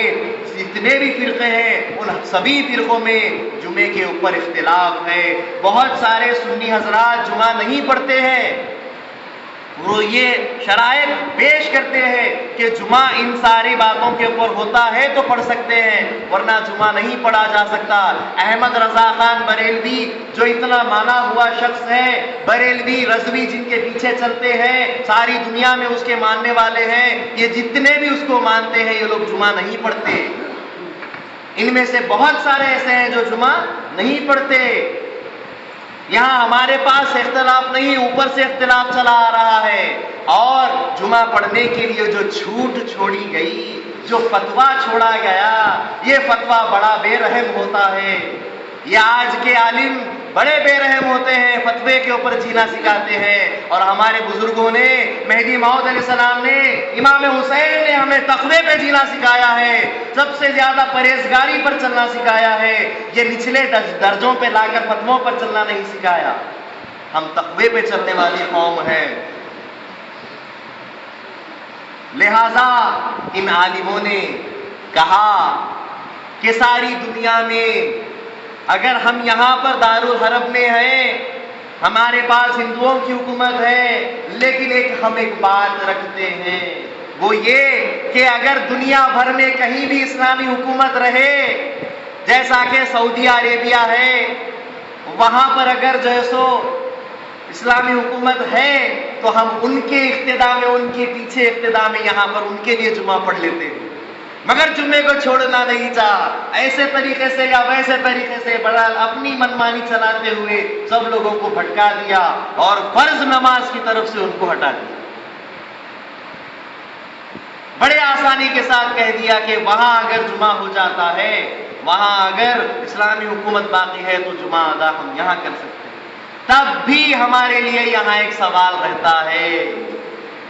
[SPEAKER 1] جتنے بھی فرقے ہیں ان سبھی فرقوں میں جمعے کے اوپر اختلاف ہے۔ بہت سارے سنی حضرات جمعہ نہیں پڑھتے ہیں، وہ یہ شرائط پیش کرتے ہیں کہ جمعہ ان ساری باتوں کے اوپر ہوتا ہے تو پڑھ سکتے ہیں، ورنہ جمعہ نہیں پڑھا جا سکتا۔ احمد رضا خان بریلوی جو اتنا مانا ہوا شخص ہے، بریلوی رضوی جن کے پیچھے چلتے ہیں، ساری دنیا میں اس کے ماننے والے ہیں، یہ جتنے بھی اس کو مانتے ہیں یہ لوگ جمعہ نہیں پڑھتے۔ ان میں سے بہت سارے ایسے ہیں جو جمعہ نہیں پڑھتے۔ یہاں ہمارے پاس اختلاف نہیں، اوپر سے اختلاف چلا آ رہا ہے۔ اور جمعہ پڑھنے کے لیے جو چھوٹ چھوڑی گئی، جو فتویٰ چھوڑا گیا، یہ فتویٰ بڑا بے رحم ہوتا ہے۔ یہ آج کے عالم بڑے بے رحم ہوتے ہیں، فتوے کے اوپر جینا سکھاتے ہیں، اور ہمارے بزرگوں نے، مہدی موعود علیہ السلام نے، امام حسین نے ہمیں تقوی پہ جینا سکھایا ہے، سب سے زیادہ پرہیزگاری پر چلنا سکھایا ہے، یہ نچلے درجوں پہ لا کر فتووں پر چلنا نہیں سکھایا۔ ہم تقوی پہ چلنے والی قوم ہیں۔ لہذا ان عالموں نے کہا کہ ساری دنیا میں اگر ہم یہاں پر دارالحرب میں ہیں ہمارے پاس ہندوؤں کی حکومت ہے، لیکن ہم ایک بات رکھتے ہیں، وہ یہ کہ اگر دنیا بھر میں کہیں بھی اسلامی حکومت رہے، جیسا کہ سعودی عربیہ ہے، وہاں پر اگر جو ہے سو اسلامی حکومت ہے تو ہم ان کے اقتداء میں، ان کے پیچھے اقتداء میں یہاں پر ان کے لیے جمعہ پڑھ لیتے ہیں، مگر جمعے کو چھوڑنا نہیں چاہا۔ ایسے طریقے سے یا ویسے طریقے سے بہرحال اپنی منمانی چلاتے ہوئے سب لوگوں کو بھٹکا دیا اور فرض نماز کی طرف سے ان کو ہٹا دیا۔ بڑے آسانی کے ساتھ کہہ دیا کہ وہاں اگر جمعہ ہو جاتا ہے، وہاں اگر اسلامی حکومت باقی ہے تو جمعہ ادا ہم یہاں کر سکتے ہیں۔ تب بھی ہمارے لیے یہاں ایک سوال رہتا ہے،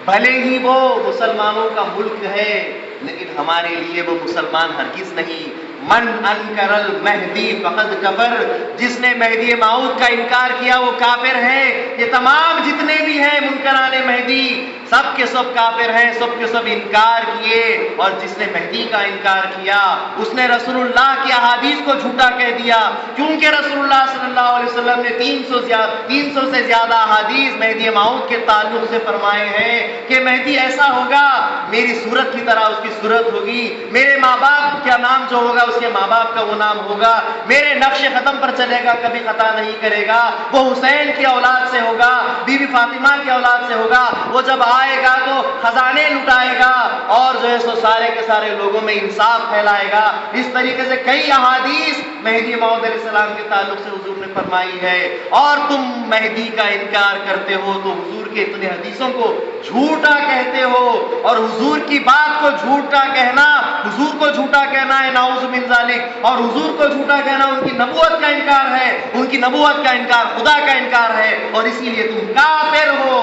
[SPEAKER 1] بھلے ہی وہ مسلمانوں کا ملک ہے لیکن ہمارے لیے وہ مسلمان ہرگز نہیں۔ من انکر المہدی فقد کفر، جس نے مہدی موعود کا انکار کیا وہ کافر ہے۔ یہ تمام جتنے بھی ہیں منکران مہدی سب کے سب کافر ہیں، سب کے سب انکار کیے، اور جس نے مہدی کا انکار کیا اس نے رسول اللہ کی احادیث کو جھوٹا کہہ دیا، کیونکہ رسول اللہ صلی اللہ علیہ وسلم نے 300 سے زیادہ احادیث مہدی موعود کے تعلق سے فرمائے ہیں کہ مہدی ایسا ہوگا، میری صورت کی طرح اس کی صورت ہوگی، میرے ماں باپ کا نام جو ہوگا اس کے ماں باپ کا وہ نام ہوگا، میرے نقش ختم پر چلے گا، کبھی خطا نہیں کرے گا، وہ حسین کی اولاد سے ہوگا، بی بی فاطمہ کی اولاد سے ہوگا، وہ جب آئے گا تو خزانے لٹائے گا اور جو ہے سو سارے کے سارے لوگوں میں انصاف پھیلائے گا۔ اس طریقے سے کئی احادیث مہدی موعود علیہ السلام کے تعلق سے حضور نے فرمائی ہے، اور تم مہدی کا انکار کرتے ہو تو حضور کے اتنے حدیثوں کو جھوٹا کہتے ہو، اور حضور کی بات کو جھوٹا کہنا، حضور کو جھوٹا کہنا ہے نعوذ من ذالک، اور حضور کو جھوٹا کہنا ان کی نبوت کا انکار ہے، ان کی نبوت کا انکار خدا کا انکار ہے، اور اسی لیے تم کافر ہو۔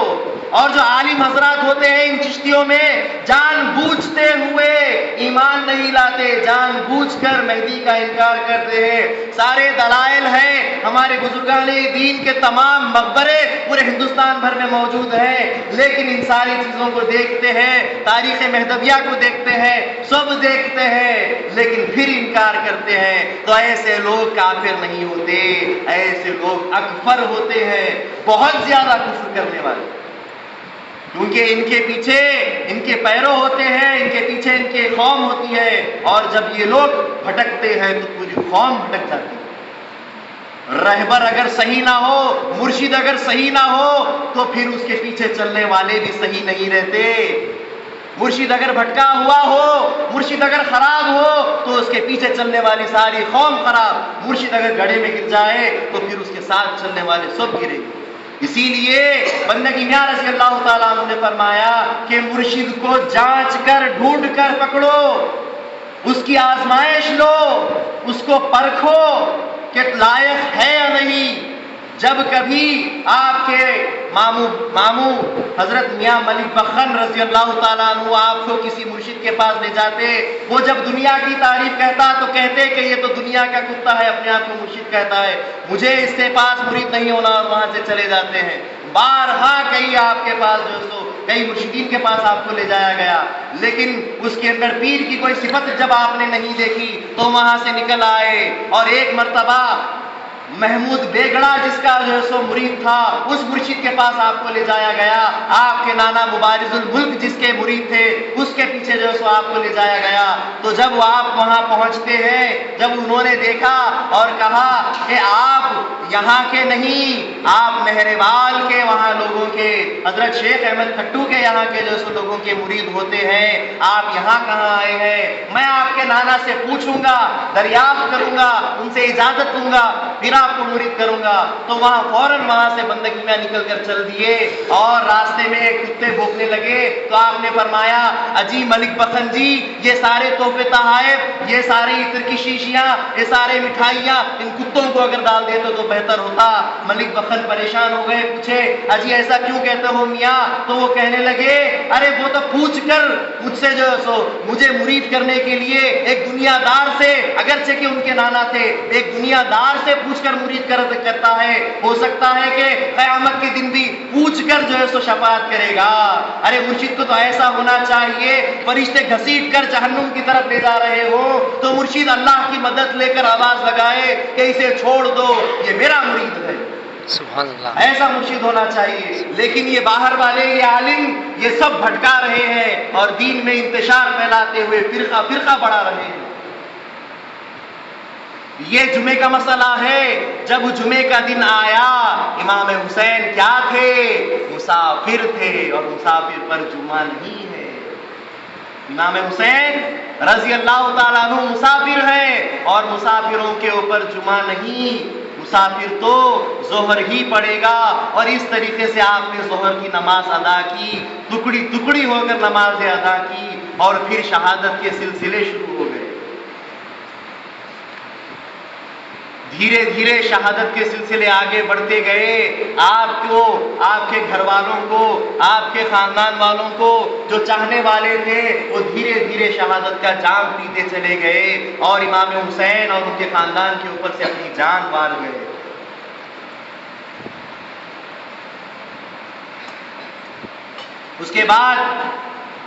[SPEAKER 1] اور جو عالم حضرات ہوتے ہیں ان چشتیوں میں جان بوجھتے ہوئے ایمان نہیں لاتے، جان بوجھ کر مہدی کا انکار کرتے ہیں۔ سارے دلائل ہیں، ہمارے بزرگان دین کے تمام مقبرے پورے ہندوستان بھر میں موجود ہیں، لیکن ان ساری چیزوں کو دیکھتے ہیں، تاریخ مہدویہ کو دیکھتے ہیں، سب دیکھتے ہیں، لیکن پھر انکار کرتے ہیں۔ تو ایسے لوگ کافر نہیں ہوتے، ایسے لوگ اکفر ہوتے ہیں، بہت زیادہ کفر کرنے والے، کیونکہ ان کے پیچھے ان کے پیرو ہوتے ہیں، ان کے پیچھے ان کی قوم ہوتی ہے، اور جب یہ لوگ بھٹکتے ہیں تو پوری قوم بھٹک جاتی ہے۔ رہبر اگر صحیح نہ ہو، مرشد اگر صحیح نہ ہو تو پھر اس کے پیچھے چلنے والے بھی صحیح نہیں رہتے۔ مرشد اگر بھٹکا ہوا ہو، مرشد اگر خراب ہو تو اس کے پیچھے چلنے والی ساری قوم خراب، مرشد اگر گڑھے میں گر جائے تو پھر اس کے ساتھ چلنے والے سب گرے۔ اسی لیے بندگی میاں رضی اللہ تعالیٰ عنہ نے فرمایا کہ مرشد کو جانچ کر ڈھونڈ کر پکڑو، اس کی آزمائش لو، اس کو پرکھو کہ لائق ہے یا نہیں۔ جب کبھی آپ کے ماموں حضرت میاں ملک بخن رضی اللہ تعالیٰ عنہ آپ کو کسی مرشد کے پاس لے جاتے، وہ جب دنیا کی تعریف کہتا تو کہتے کہ یہ تو دنیا کا کتا ہے، اپنے آپ کو مرشد کہتا ہے، مجھے اس کے پاس مرید نہیں ہونا، اور وہاں سے چلے جاتے ہیں۔ بارہا کئی آپ کے پاس جو سو کئی مرشدین کے پاس آپ کو لے جایا گیا، لیکن اس کے اندر پیر کی کوئی صفت جب آپ نے نہیں دیکھی تو وہاں سے نکل آئے۔ اور ایک مرتبہ محمود بیگڑا جس کا جو ہے سو مرید تھا، اس مرشد کے پاس آپ کو لے جایا گیا، آپ کے نانا مبارز الملک جس کے مرید تھے اس کے پیچھے جو ہے سو آپ کو لے جایا گیا۔ تو جب آپ وہاں پہنچتے ہیں، جب انہوں نے دیکھا اور کہا کہ آپ یہاں کے نہیں، آپ مہروال کے وہاں لوگوں کے حضرت شیخ احمد کھٹو کے یہاں کے جو سو لوگوں کے مرید ہوتے ہیں، آپ یہاں کہاں آئے ہیں؟ میں آپ کے نانا سے پوچھوں گا، دریافت کروں گا، ان سے اجازت دوں گا، پھر آپ کو مرید کروں گا۔ تو وہاں فوراً وہاں سے بندگی میں نکل کر چل دیے، اور راستے میں کتے بھونکنے لگے تو آپ نے فرمایا اجی ملک بخن جی، یہ سارے تحفے تحائف، یہ ساری عطر کی شیشیاں، یہ سارے مٹھائیاں ان کتوں کو اگر ڈال دیتے تو بہتر ہوتا۔ ملک بخن پریشان ہو گئے، پوچھے اجی ایسا کیوں کہتے ہو میاں؟ تو وہ کہنے لگے ارے وہ تو پوچھ کر مجھ سے جو سو مجھے مرید کرنے کے لیے ایک دنیا دار سے، اگرچہ کہ ان کے نانا تھے، ایک دنیا دار سے پوچھ کر مرید کرتا ہے، ہو سکتا ہے کہ قیامت کے دن بھی پوچھ کر جو ہے سو شفاعت کرے گا۔ ارے مرشد کو تو ایسا ہونا چاہیے، فرشتے گھسیٹ کر جہنم کی طرف لے جا رہے ہو تو مرشد اللہ کی مدد لے کر آواز لگائے کہ اسے چھوڑ دو، یہ میرا مرید ہے۔
[SPEAKER 2] سبحان اللہ.
[SPEAKER 1] ایسا مرشد ہونا چاہیے. لیکن یہ باہر والے، یہ عالم، یہ سب بھٹکا رہے ہیں اور دین میں انتشار پھیلاتے ہوئے فرقہ بڑھا رہے ہیں. یہ جمعے کا مسئلہ ہے. جب جمعے کا دن آیا، امام حسین کیا تھے؟ مسافر تھے، اور مسافر پر جمعہ نہیں ہے. امام حسین رضی اللہ تعالیٰ عنہ مسافر ہیں، اور مسافروں کے اوپر جمعہ نہیں. مسافر تو ظہر ہی پڑے گا. اور اس طریقے سے آپ نے ظہر کی نماز ادا کی، ٹکڑی ٹکڑی ہو کر نماز ادا کی، اور پھر شہادت کے سلسلے شروع ہو گئے. دھیرے دھیرے شہادت کے سلسلے آگے بڑھتے گئے. آپ کو، آپ کے گھر والوں کو، آپ کے خاندان والوں کو جو چاہنے والے تھے، وہ دھیرے دھیرے شہادت کا جام پیتے چلے گئے، اور امام حسین اور ان کے خاندان کے اوپر سے اپنی جان مار گئے. اس کے بعد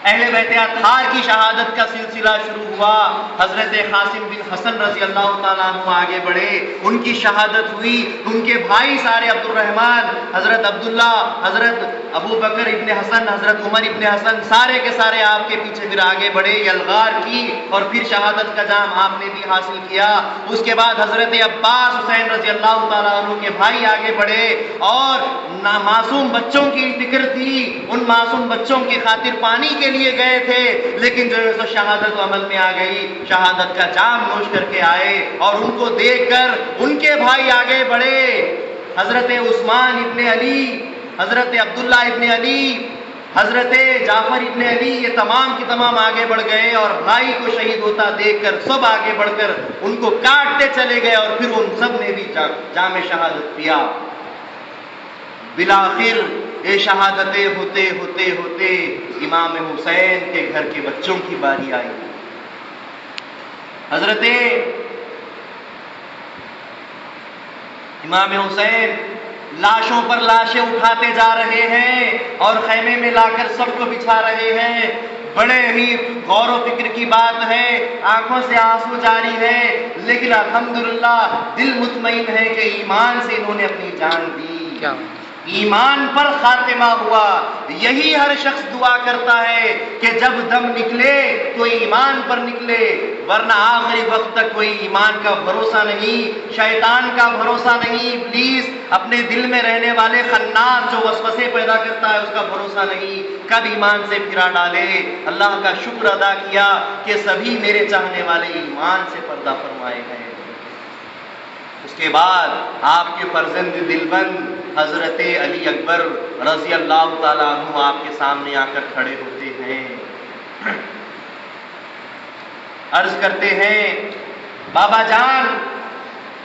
[SPEAKER 1] اہل بیت اطہار کی شہادت کا سلسلہ شروع ہوا. حضرت قاسم بن حسن رضی اللہ تعالیٰ عنہ آگے بڑھے، ان کی شہادت ہوئی. ان کے بھائی سارے عبد الرحمن، حضرت عبداللہ، حضرت ابو بکر ابن حسن، حضرت عمر ابن حسن، سارے کے سارے آپ کے پیچھے پھر آگے بڑھے، یلغار کی، اور پھر شہادت کا جام آپ نے بھی حاصل کیا. اس کے بعد حضرت عباس حسین رضی اللہ تعالیٰ عنہ کے بھائی آگے بڑھے، اور معصوم بچوں کی فکر تھی. ان معصوم بچوں کی خاطر پانی کے لیے گئے تھے، لیکن جو ہے تو شہادت عمل میں آ گئی. شہادت کا جام نوش کر کے آئے، اور ان کو دیکھ کر ان کے بھائی آگے بڑھے. حضرت عثمان ابن علی، حضرت عبداللہ ابن علی، حضرت جعفر ابن علی، یہ تمام کی تمام آگے بڑھ گئے، اور بھائی کو شہید ہوتا دیکھ کر سب آگے بڑھ کر ان کو کاٹتے چلے گئے، اور پھر ان سب نے بھی جام شہادت پیا. بالآخر یہ شہادتیں ہوتے ہوتے ہوتے امام حسین کے گھر کے بچوں کی باری آئی. حضرت امام حسین لاشوں پر لاشیں اٹھاتے جا رہے ہیں، اور خیمے میں لا کر سب کو بچھا رہے ہیں. بڑے ہی غور و فکر کی بات ہے، آنکھوں سے آنسو جاری ہے، لیکن الحمدللہ دل مطمئن ہے کہ ایمان سے انہوں نے اپنی جان دی.
[SPEAKER 2] کیا
[SPEAKER 1] ایمان پر خاتمہ ہوا. یہی ہر شخص دعا کرتا ہے کہ جب دم نکلے تو ایمان پر نکلے، ورنہ آخری وقت تک کوئی ایمان کا بھروسہ نہیں، شیطان کا بھروسہ نہیں، ابلیس اپنے دل میں رہنے والے خناس جو وسوسے پیدا کرتا ہے اس کا بھروسہ نہیں، کب ایمان سے پھرا ڈالے. اللہ کا شکر ادا کیا کہ سبھی میرے چاہنے والے ایمان سے پردہ فرمائے ہیں. اس کے بعد آپ کے فرزند دلبند حضرت علی اکبر رضی اللہ تعالیٰ عنہ آپ کے سامنے آ کر کھڑے ہوتے ہیں، عرض کرتے ہیں بابا جان،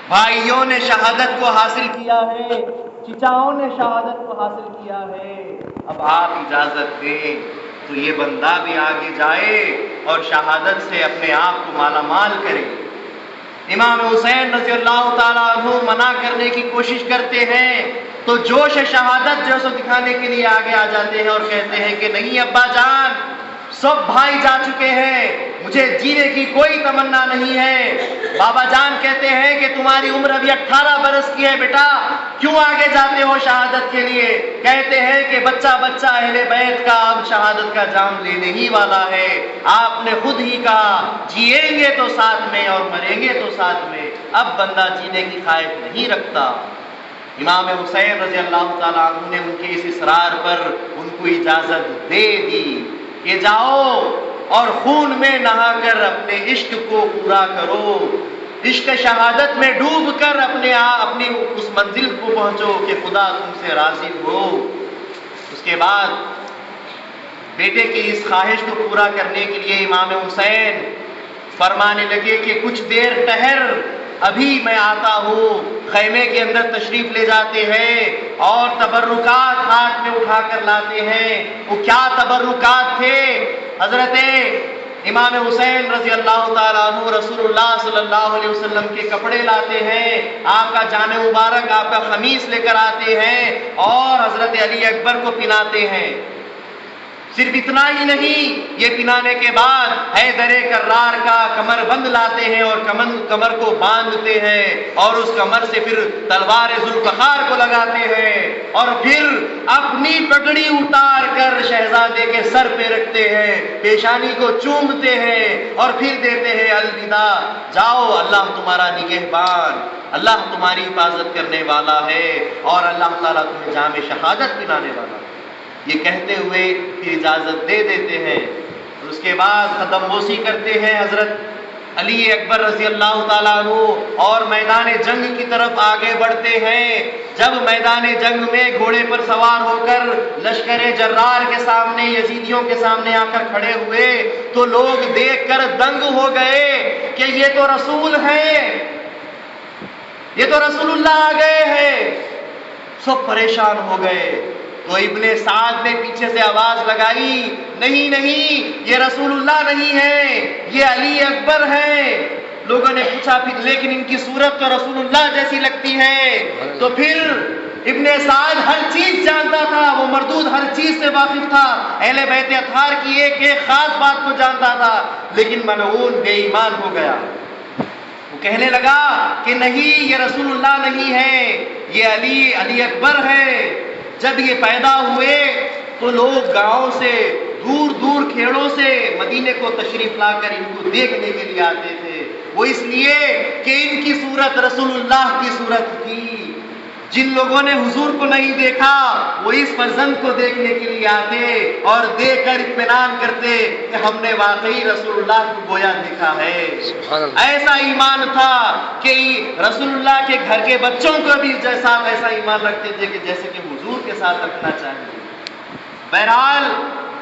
[SPEAKER 1] بھائیوں نے شہادت کو حاصل کیا ہے، چچاؤں نے شہادت کو حاصل کیا ہے، اب آپ اجازت دیں تو یہ بندہ بھی آگے جائے اور شہادت سے اپنے آپ کو مالا مال کرے. امام حسین رضی اللہ تعالیٰ عنہ منع کرنے کی کوشش کرتے ہیں، تو جوش شہادت جو سو دکھانے کے لیے آگے آ جاتے ہیں اور کہتے ہیں کہ نہیں ابا جان، سب بھائی جا چکے ہیں، مجھے جینے کی کوئی تمنا نہیں ہے. بابا جان کہتے ہیں کہ تمہاری عمر ابھی 18 برس کی ہے بیٹا، کیوں آگے جاتے ہو شہادت کے لیے؟ کہتے ہیں کہ بچہ بچہ اہل بیت کا اب شہادت کا جام لینے ہی والا ہے. آپ نے خود ہی کہا جیئیں گے تو ساتھ میں اور مریں گے تو ساتھ میں، اب بندہ جینے کی خواہش نہیں رکھتا. امام حسین رضی اللہ تعالیٰ عنہ نے ان کے اس اصرار پر ان کو اجازت دے دی کہ جاؤ اور خون میں نہا کر اپنے عشق کو پورا کرو، عشق شہادت میں ڈوب کر اپنی اس منزل کو پہنچو کہ خدا تم سے راضی ہو. اس کے بعد بیٹے کی اس خواہش کو پورا کرنے کے لیے امام حسین فرمانے لگے کہ کچھ دیر ٹھہر، ابھی میں آتا ہوں. خیمے کے اندر تشریف لے جاتے ہیں اور تبرکات ہاتھ میں اٹھا کر لاتے ہیں. وہ کیا تبرکات تھے؟ حضرت امام حسین رضی اللہ تعالیٰ عنہ رسول اللہ صلی اللہ علیہ وسلم کے کپڑے لاتے ہیں، آپ کا جامع مبارک، آپ کا خمیس لے کر آتے ہیں اور حضرت علی اکبر کو پہناتے ہیں. صرف اتنا ہی نہیں، یہ پہنانے کے بعد حیدر کرار کا کمر بند لاتے ہیں اور کمر کو باندھتے ہیں اور اس کمر سے پھر تلوار ذوالفقار کو لگاتے ہیں اور پھر اپنی پگڑی اتار کر شہزادے کے سر پہ رکھتے ہیں، پیشانی کو چومتے ہیں اور پھر دیتے ہیں الوداع، جاؤ اللہ تمہارا نگہبان، اللہ تمہاری حفاظت کرنے والا ہے اور اللہ تعالیٰ تمہیں جام شہادت پلانے والا ہے۔ یہ کہتے ہوئے پھر اجازت دے دیتے ہیں اور اس کے بعد ختم بوسی کرتے ہیں حضرت علی اکبر رضی اللہ تعالیٰ عنہ اور میدان جنگ کی طرف آگے بڑھتے ہیں۔ جب میدان جنگ میں گھوڑے پر سوار ہو کر لشکر جرار کے سامنے، یزیدیوں کے سامنے آ کر کھڑے ہوئے تو لوگ دیکھ کر دنگ ہو گئے کہ یہ تو رسول ہیں، یہ تو رسول اللہ آ گئے ہیں، سب پریشان ہو گئے۔ تو ابن سعد نے پیچھے سے آواز لگائی، نہیں نہیں، یہ رسول اللہ نہیں ہے، یہ علی اکبر ہیں۔ لوگوں نے پوچھا پھر لیکن ان کی صورت تو رسول اللہ جیسی لگتی ہے۔ تو پھر ابن سعد ہر چیز جانتا تھا، وہ مردود ہر چیز سے واقف تھا، اہل بیت اطہار کی ایک ایک خاص بات کو جانتا تھا، لیکن ملعون بے ایمان ہو گیا۔ وہ کہنے لگا کہ نہیں، یہ رسول اللہ نہیں ہے، یہ علی اکبر ہے۔ جب یہ پیدا ہوئے تو لوگ گاؤں سے دور دور کھیڑوں سے مدینے کو تشریف لا کر ان کو دیکھنے کے لیے آتے تھے، وہ اس لیے کہ ان کی صورت رسول اللہ کی صورت تھی۔ جن لوگوں نے حضور کو نہیں دیکھا وہ اس فرزند کو دیکھنے کے لیے آتے اور دیکھ کر اطمینان کرتے کہ ہم نے واقعی رسول اللہ کو گویا دیکھا ہے۔ ایسا ایمان تھا کہ رسول اللہ کے گھر کے بچوں کو بھی ساتھ ایسا ایمان رکھتے تھے کہ جیسے کہ حضور کے ساتھ رکھنا چاہیے۔ بہرحال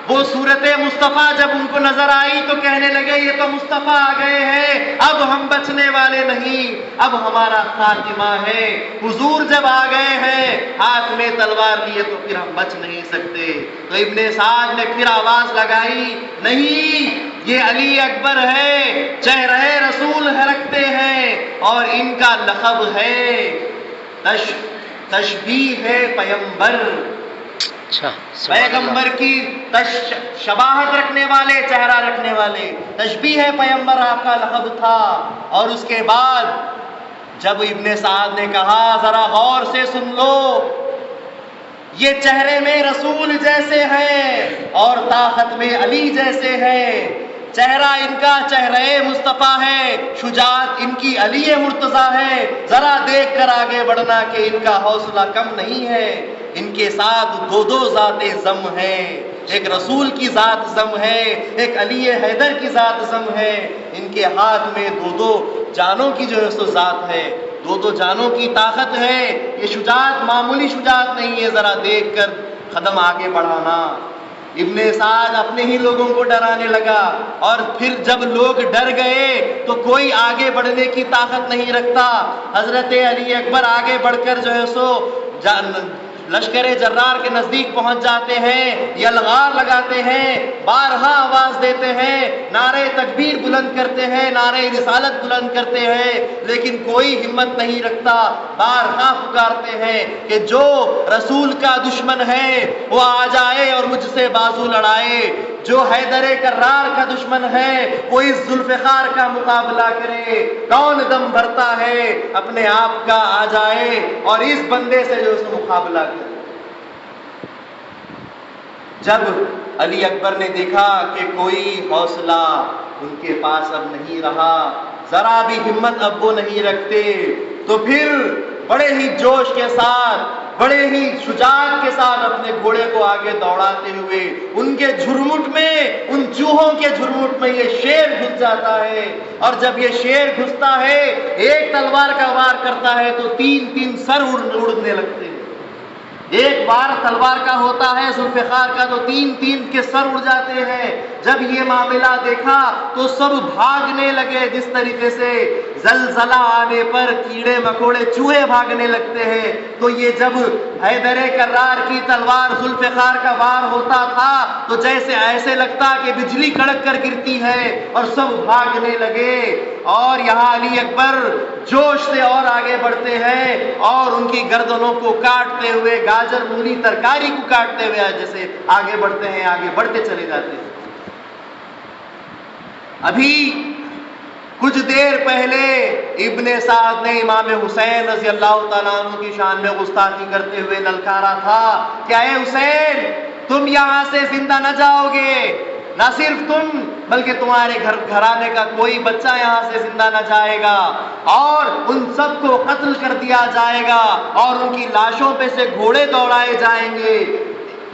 [SPEAKER 1] وہ صورت مصطفیٰ جب ان کو نظر آئی تو کہنے لگے یہ تو مصطفیٰ آ گئے ہیں، اب ہم بچنے والے نہیں، اب ہمارا خاتمہ ہے۔ حضور جب آ گئے ہیں ہاتھ میں تلوار لیے تو پھر ہم بچ نہیں سکتے۔ تو ابن سعد نے پھر آواز لگائی، نہیں، یہ علی اکبر ہے، چہرہ رسول رکھتے ہیں اور ان کا لقب ہے تشبیہ ہے پیغمبر، پیغمبر کی شباہت رکھنے والے، چہرہ رکھنے والے، تشبیہ ہے پیغمبر آپ کا لقب تھا۔ اور اس کے بعد جب ابن سعد نے کہا ذرا غور سے سن لو، یہ چہرے میں رسول جیسے ہیں اور طاقت میں علی جیسے ہیں، چہرہ ان کا چہرہ مصطفیٰ ہے، شجاعت ان کی علی مرتضیٰ ہے، ذرا دیکھ کر آگے بڑھنا کہ ان کا حوصلہ کم نہیں ہے۔ ان کے ساتھ دو ذات زم ہیں، ایک رسول کی ذات زم ہے، ایک علی حیدر کی ذات زم ہے۔ ان کے ہاتھ میں دو جانوں کی جو ہے سو ذات ہے، دو جانوں کی طاقت ہے۔ یہ شجاعت معمولی شجاعت نہیں ہے، ذرا دیکھ کر قدم آگے بڑھانا۔ ابن سعد اپنے ہی لوگوں کو ڈرانے لگا اور پھر جب لوگ ڈر گئے تو کوئی آگے بڑھنے کی طاقت نہیں رکھتا۔ حضرت علی اکبر آگے بڑھ کر جو ہے سو لشکر جرار کے نزدیک پہنچ جاتے ہیں، یلغار لگاتے ہیں، بارہا آواز دیتے ہیں، نعرے تکبیر بلند کرتے ہیں، نعرے رسالت بلند کرتے ہیں، لیکن کوئی ہمت نہیں رکھتا۔ بارہا پکارتے ہیں کہ جو رسول کا دشمن ہے وہ آ جائے اور مجھ سے بازو لڑائے، جو حیدر کرار کا دشمن ہے وہ اس ذوالفقار کا مقابلہ کرے، کون دم بھرتا ہے اپنے آپ کا آ جائے اور اس بندے سے جو اس مقابلہ کرے۔ جب علی اکبر نے دیکھا کہ کوئی حوصلہ ان کے پاس اب نہیں رہا، ذرا بھی ہمت اب وہ نہیں رکھتے، تو پھر بڑے ہی جوش کے ساتھ، بڑے ہی شجاعت کے ساتھ اپنے گھوڑے کو آگے دوڑاتے ہوئے ان کے جھرمٹ میں، ان چوہوں کے جھرمٹ میں یہ شیر گھس جاتا ہے، اور جب یہ شیر گھستا ہے ایک تلوار کا وار کرتا ہے تو تین سر اڑنے لگتے ہیں۔ ایک بار تلوار کا ہوتا ہے ذوالفقار کا تو تین کے سر اڑ جاتے ہیں۔ جب یہ معاملہ دیکھا تو سب بھاگنے لگے، جس طریقے سے زلزلہ آنے پر کیڑے مکوڑے چوہے بھاگنے لگتے ہیں، تو یہ جب حیدر کرار کی تلوار ذوالفقار کا وار ہوتا تھا تو جیسے ایسے لگتا کہ بجلی کڑک کر گرتی ہے اور سب بھاگنے لگے۔ اور یہاں علی اکبر جوش سے اور آگے بڑھتے ہیں اور ان کی گردنوں کو کاٹتے ہوئے گاجر مولی ترکاری کو کاٹتے ہوئے جیسے آگے بڑھتے ہیں، آگے بڑھتے چلے جاتے ہیں۔ ابھی کچھ دیر پہلے ابن سعد نے امام حسین رضی اللہ تعالیٰ عنہ کی شان میں گستاخی کرتے ہوئے للکارا تھا کہ اے حسین، تم یہاں سے زندہ نہ جاؤ گے، نہ صرف تم بلکہ تمہارے گھرانے کا کوئی بچہ یہاں سے زندہ نہ جائے گا، اور ان سب کو قتل کر دیا جائے گا اور ان کی لاشوں پہ سے گھوڑے دوڑائے جائیں گے،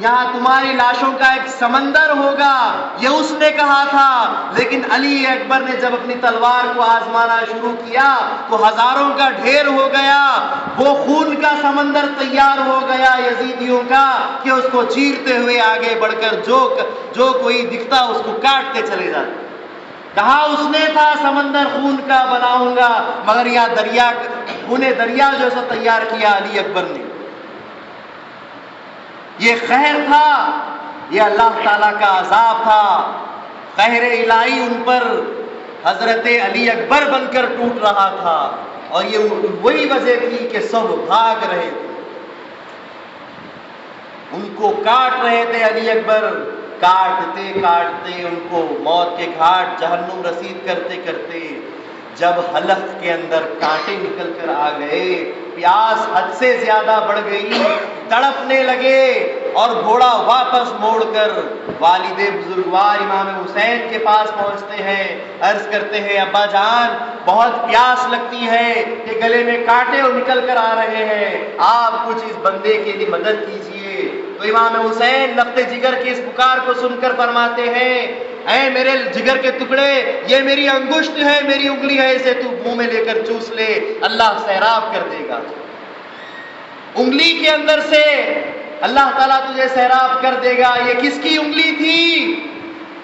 [SPEAKER 1] یہاں تمہاری لاشوں کا ایک سمندر ہوگا، یہ اس نے کہا تھا۔ لیکن علی اکبر نے جب اپنی تلوار کو آزمانا شروع کیا تو ہزاروں کا ڈھیر ہو گیا، وہ خون کا سمندر تیار ہو گیا یزیدیوں کا کہ اس کو چیرتے ہوئے آگے بڑھ کر جو کوئی دکھتا اس کو کاٹتے چلے جاتے۔ کہا اس نے تھا سمندر خون کا بناؤں گا، مگر یہاں خون دریا جیسا تیار کیا علی اکبر نے۔ یہ قہر تھا، یہ اللہ تعالیٰ کا عذاب تھا، قہر الہی ان پر حضرت علی اکبر بن کر ٹوٹ رہا تھا، اور یہ وہی وجہ تھی کہ سب بھاگ رہے تھے، ان کو کاٹ رہے تھے۔ علی اکبر کاٹتے کاٹتے ان کو موت کے گھاٹ جہنم رسید کرتے کرتے جب حلق کے اندر کانٹے نکل کر آ گئے، پیاس حد سے زیادہ بڑھ گئی، تڑپنے لگے، اور گھوڑا واپس موڑ کر والد بزرگوار امام حسین کے پاس پہنچتے ہیں، عرض کرتے ہیں ابا جان بہت پیاس لگتی ہے کہ گلے میں کانٹے نکل کر آ رہے ہیں، آپ کچھ اس بندے کے لیے مدد کیجیے۔ تو امام حسین لخت جگر کی اس پکار کو سن کر فرماتے ہیں اے میرے جگر کے ٹکڑے، یہ میری انگشت ہے، میری انگلی ہے، اسے تو منہ میں لے کر چوس لے، اللہ سیراب کر دے گا۔ انگلی کے اندر سے اللہ تعالیٰ تجھے سیراب کر دے گا۔ یہ کس کی انگلی تھی؟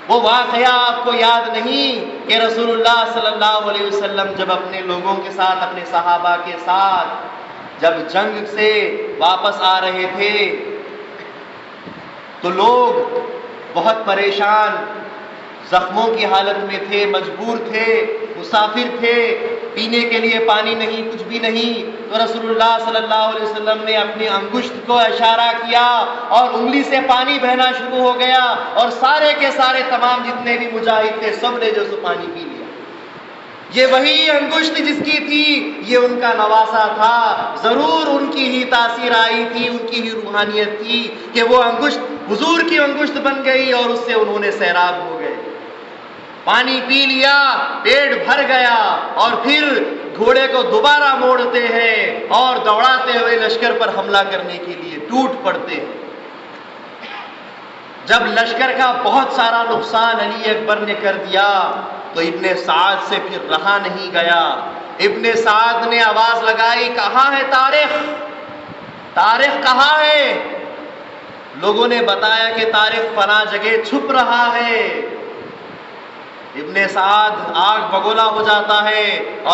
[SPEAKER 1] وہ واقعہ آپ کو یاد نہیں کہ رسول اللہ صلی اللہ علیہ وسلم جب اپنے لوگوں کے ساتھ، اپنے صحابہ کے ساتھ جب جنگ سے واپس آ رہے تھے تو لوگ بہت پریشان، زخموں کی حالت میں تھے، مجبور تھے، مسافر تھے، پینے کے لیے پانی نہیں، کچھ بھی نہیں۔ تو رسول اللہ صلی اللہ علیہ وسلم نے اپنی انگشت کو اشارہ کیا اور انگلی سے پانی بہنا شروع ہو گیا، اور سارے کے سارے تمام جتنے بھی مجاہد تھے سب نے جو سو پانی پی لیا۔ یہ وہی انگشت جس کی تھی، یہ ان کا نواسہ تھا، ضرور ان کی ہی تاثیر آئی تھی، ان کی ہی روحانیت تھی کہ وہ انگشت حضور کی انگشت بن گئی اور اس سے انہوں نے سیراب ہو گئے، پانی پی لیا، پیٹ بھر گیا، اور پھر گھوڑے کو دوبارہ موڑتے ہیں اور دوڑاتے ہوئے لشکر پر حملہ کرنے کے لیے ٹوٹ پڑتے ہیں۔ جب لشکر کا بہت سارا نقصان علی اکبر نے کر دیا تو ابن سعد سے پھر رہا نہیں گیا۔ ابن سعد نے آواز لگائی کہاں ہے طارق؟ طارق کہاں ہے؟ لوگوں نے بتایا کہ طارق فلاں جگہ چھپ رہا ہے۔ ابن سعد آگ بگولا ہو جاتا ہے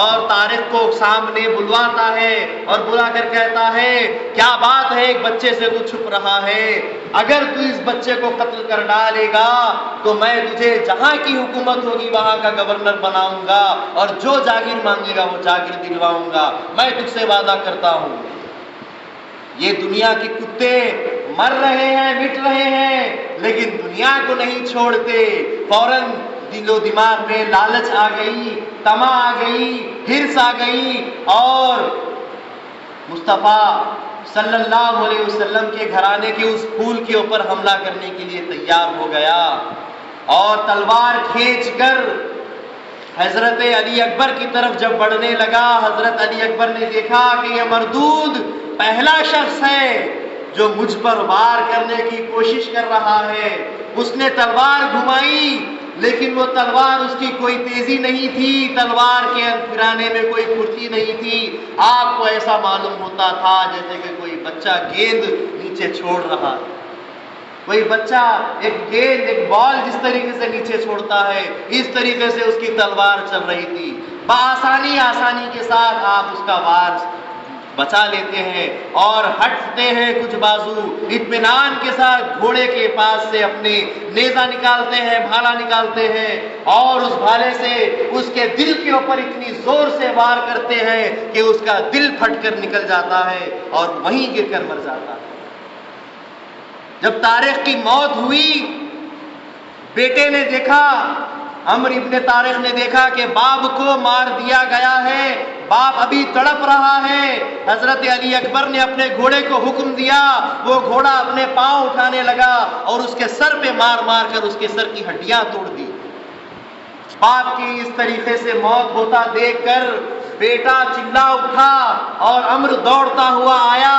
[SPEAKER 1] اور طارق کو سامنے بلواتا ہے اور بلا کر کہتا ہے کیا بات ہے، ایک بچے سے تو چھپ رہا ہے، اگر تو اس بچے کو قتل کر ڈالے گا تو میں تجھے جہاں کی حکومت ہوگی وہاں کا گورنر بناؤں گا، اور جو جاگیر مانگے گا وہ جاگیر دلواؤں گا، میں تجھ سے وعدہ کرتا ہوں۔ یہ دنیا کے کتے مر رہے ہیں، مٹ رہے ہیں، لیکن دنیا کو نہیں چھوڑتے۔ فوراً دل و دماغ میں لالچ آ گئی، طمع آ گئی، ہرس آ گئی، اور مصطفیٰ صلی اللہ علیہ وسلم کے گھرانے کے اس پھول کے اوپر حملہ کرنے کے لیے تیار ہو گیا، اور تلوار کھینچ کر حضرت علی اکبر کی طرف جب بڑھنے لگا، حضرت علی اکبر نے دیکھا کہ یہ مردود پہلا شخص ہے جو مجھ پر وار کرنے کی کوشش کر رہا ہے۔ اس نے تلوار گھمائی لیکن وہ تلوار اس کی کوئی تیزی نہیں تھی، تلوار کے پھرانے میں کوئی پھرتی نہیں تھی۔ آپ کو ایسا معلوم ہوتا تھا جیسے کہ کوئی بچہ گیند نیچے چھوڑ رہا ہے، کوئی بچہ ایک گیند، ایک بال جس طریقے سے نیچے چھوڑتا ہے اس طریقے سے اس کی تلوار چل رہی تھی۔ آسانی کے ساتھ آپ اس کا وار بچا لیتے ہیں اور ہٹتے ہیں کچھ بازو، اطمینان کے ساتھ گھوڑے کے پاس سے اپنے نیزہ نکالتے ہیں، بھالا نکالتے ہیں، اور اس بھالے سے اس کے دل کے اوپر اتنی زور سے وار کرتے ہیں کہ اس کا دل پھٹ کر نکل جاتا ہے اور وہیں گر کر مر جاتا ہے۔ جب طارق کی موت ہوئی، بیٹے نے دیکھا، عمر ابن طارق نے دیکھا کہ باپ کو مار دیا گیا ہے، باپ ابھی تڑپ رہا ہے۔ حضرت علی اکبر نے اپنے گھوڑے کو حکم دیا، وہ گھوڑا اپنے پاؤں اٹھانے لگا اور اس کے سر پہ مار مار کر اس کے سر کی ہڈیاں توڑ دی۔ باپ کی اس طریقے سے موت ہوتا دیکھ کر بیٹا چلا اٹھا اور عمر دوڑتا ہوا آیا،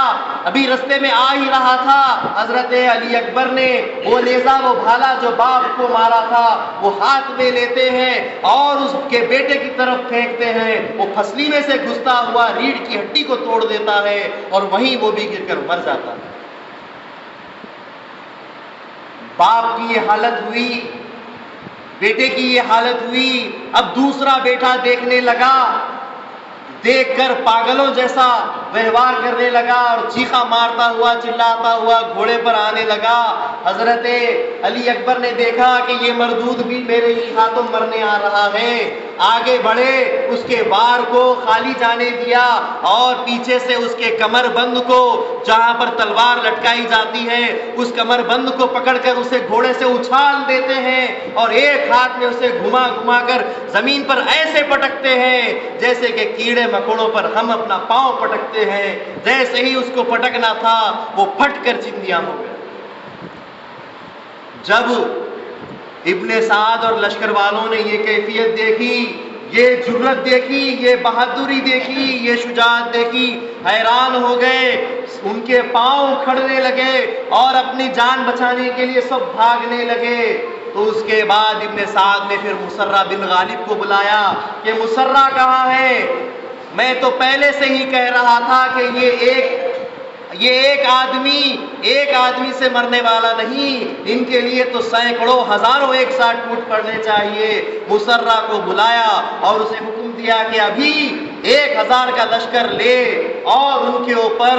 [SPEAKER 1] ابھی رستے میں آ ہی رہا تھا۔ حضرت علی اکبر نے وہ نیزہ، وہ بھالا جو باپ کو مارا تھا، وہ ہاتھ میں لیتے ہیں اور اس کے بیٹے کی طرف پھینکتے ہیں۔ وہ پھسلی میں سے گھستا ہوا ریڑھ کی ہڈی کو توڑ دیتا ہے اور وہیں وہ بھی گر کر مر جاتا ہے۔ باپ کی یہ حالت ہوئی، بیٹے کی یہ حالت ہوئی، اب دوسرا بیٹا دیکھنے لگا، دیکھ کر پاگلوں جیسا ویوہار کرنے لگا اور چیخا مارتا ہوا چلاتا ہوا گھوڑے پر آنے لگا۔ حضرت علی اکبر نے دیکھا کہ یہ مردود بھی میرے ہی ہاتھوں مرنے آ رہا ہے، آگے بڑھے، اس کے وار کو خالی جانے دیا اور پیچھے سے اس کے کمر بند کو، جہاں پر تلوار لٹکائی جاتی ہے، اس کمر بند کو پکڑ کر اسے گھوڑے سے اچھال دیتے ہیں اور ایک ہاتھ میں اسے گھما گھما کر زمین پر ایسے پٹکتے ہیں جیسے کہ کیڑے مکوڑوں پر ہم اپنا پاؤں پٹکتے ہیں۔ جیسے ہی اس کو پٹکنا تھا وہ پھٹ کر چندیاں ہو گیا۔ جب ابن سعد اور لشکر والوں نے یہ کیفیت دیکھی، یہ جرت دیکھی، یہ بہادری دیکھی، یہ شجاعت دیکھی، حیران ہو گئے، ان کے پاؤں کھڑنے لگے اور اپنی جان بچانے کے لیے سب بھاگنے لگے۔ تو اس کے بعد ابن سعد نے پھر مسرہ بن غالب کو بلایا کہ مسرہ کہاں ہے؟ میں تو پہلے سے ہی کہہ رہا تھا کہ یہ ایک آدمی سے مرنے والا نہیں، ان کے لیے تو سینکڑوں ہزاروں ایک ساتھ ٹوٹ پڑنے چاہیے۔ مسرہ کو بلایا اور اسے حکم دیا کہ ابھی 1000 کا لشکر لے اور ان کے اوپر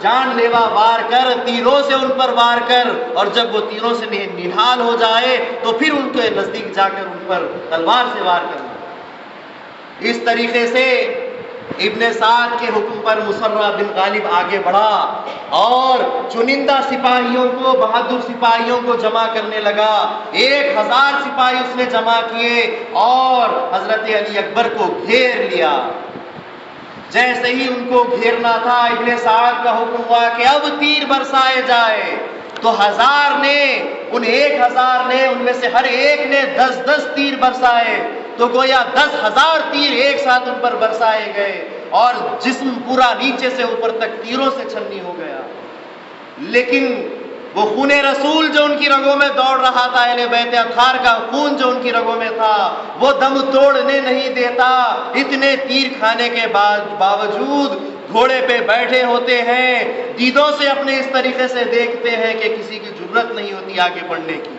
[SPEAKER 1] جان لیوا وار کر، تیروں سے ان پر وار کر، اور جب وہ تیروں سے نڈھال ہو جائے تو پھر ان کے نزدیک جا کر ان پر تلوار سے وار کرنا۔ اس طریقے سے ابن سعد کے حکم پر مسرہ بن غالب آگے بڑھا اور چنندہ سپاہیوں کو، بہادر سپاہیوں کو جمع کرنے لگا۔ 1000 سپاہی اس نے جمع کیے اور حضرت علی اکبر کو گھیر لیا۔ جیسے ہی ان کو گھیرنا تھا، ابن سعد کا حکم ہوا کہ اب تیر برسائے جائے۔ تو 1000 نے، ان 1000 نے، ان میں سے ہر ایک نے 10 تیر برسائے، تو گویا 10,000 تیر ایک ساتھ ان پر برسائے گئے اور جسم پورا نیچے سے اوپر تک تیروں سے چھلنی ہو گیا۔ لیکن وہ خون رسول جو ان کی رگوں میں دوڑ رہا تھا، اہل بیت اطہار کا خون جو ان کی رگوں میں تھا، وہ دم توڑنے نہیں دیتا۔ اتنے تیر کھانے کے باوجود گھوڑے پہ بیٹھے ہوتے ہیں، دیدوں سے اپنے اس طریقے سے دیکھتے ہیں کہ کسی کی جرت نہیں ہوتی آگے بڑھنے کی۔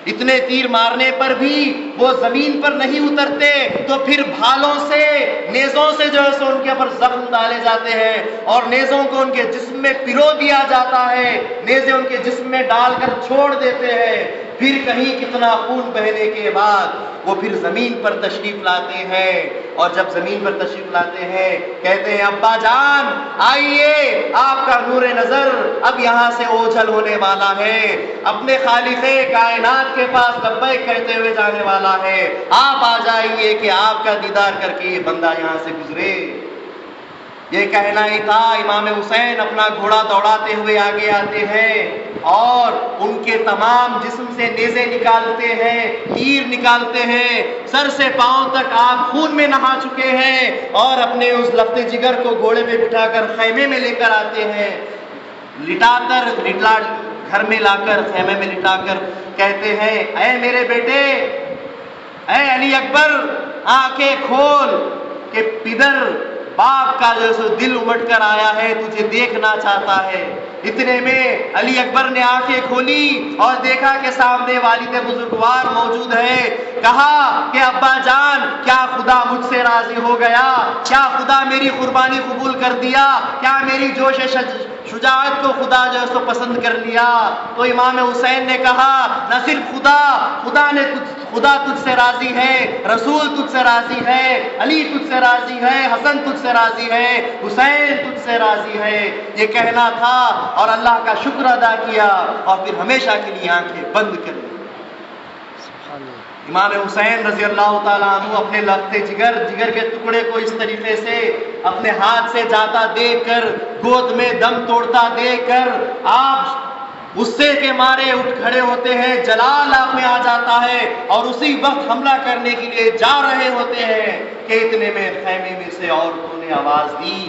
[SPEAKER 1] اتنے تیر مارنے پر بھی وہ زمین پر نہیں اترتے، تو پھر بھالوں سے، نیزوں سے جو ہے سو ان کے اوپر زخم ڈالے جاتے ہیں اور نیزوں کو ان کے جسم میں پرو دیا جاتا ہے، نیزے ان کے جسم میں ڈال کر چھوڑ دیتے ہیں۔ پھر کہیں کتنا خون بہنے کے بعد وہ پھر زمین پر تشریف لاتے ہیں، اور جب زمین پر تشریف لاتے ہیں کہتے ہیں ابا جان آئیے، آپ کا نور نظر اب یہاں سے اوجھل ہونے والا ہے، اپنے خالق کائنات کے پاس لبیک کہتے ہوئے جانے والا ہے، آپ آ جائیے کہ آپ کا دیدار کر کے یہ بندہ یہاں سے گزرے۔ یہ کہنا ہی تھا، امام حسین اپنا گھوڑا دوڑاتے ہوئے آگے آتے ہیں اور ان کے تمام جسم سے نیزے نکالتے ہیں، تیر نکالتے ہیں، سر سے پاؤں تک آپ خون میں نہا چکے ہیں، اور اپنے اس لفتے جگر کو گھوڑے پہ بٹھا کر خیمے میں لے کر آتے ہیں، گھر میں لا کر خیمے میں لٹا کر کہتے ہیں اے میرے بیٹے، اے علی اکبر، آنکھیں کھول کہ پدر باپ کا جو سو دل امٹ کر آیا ہے، تجھے دیکھنا چاہتا ہے۔ اتنے میں علی اکبر نے آنکھیں کھولی اور دیکھا کہ سامنے والد بزرگوار موجود ہے۔ کہا کہ ابا جان، کیا خدا مجھ سے راضی ہو گیا؟ کیا خدا میری قربانی قبول کر دیا؟ کیا میری جوش شجاعت کو خدا جو ہے اس کو پسند کر لیا. تو امام حسین نے کہا نہ صرف خدا تجھ سے راضی ہے، رسول تجھ سے راضی ہے، علی تجھ سے راضی ہے، حسن تجھ سے راضی ہے، حسین تجھ سے راضی ہے. یہ کہنا تھا اور اللہ کا شکر ادا کیا اور پھر ہمیشہ کے لیے آنکھیں بند کر لی.
[SPEAKER 2] سبحان اللہ.
[SPEAKER 1] امام حسین رضی اللہ تعالیٰ عنہ اپنے لختے جگر کے ٹکڑے کو اس طریقے سے اپنے ہاتھ سے جاتا دیکھ کر، گود میں دم توڑتا دیکھ کر آپ غصے کے مارے اٹھ کھڑے ہوتے ہیں، جلال آپ میں آ جاتا ہے اور اسی وقت حملہ کرنے کے لیے جا رہے ہوتے ہیں کہ اتنے میں خیمے میں سے عورتوں نے آواز دی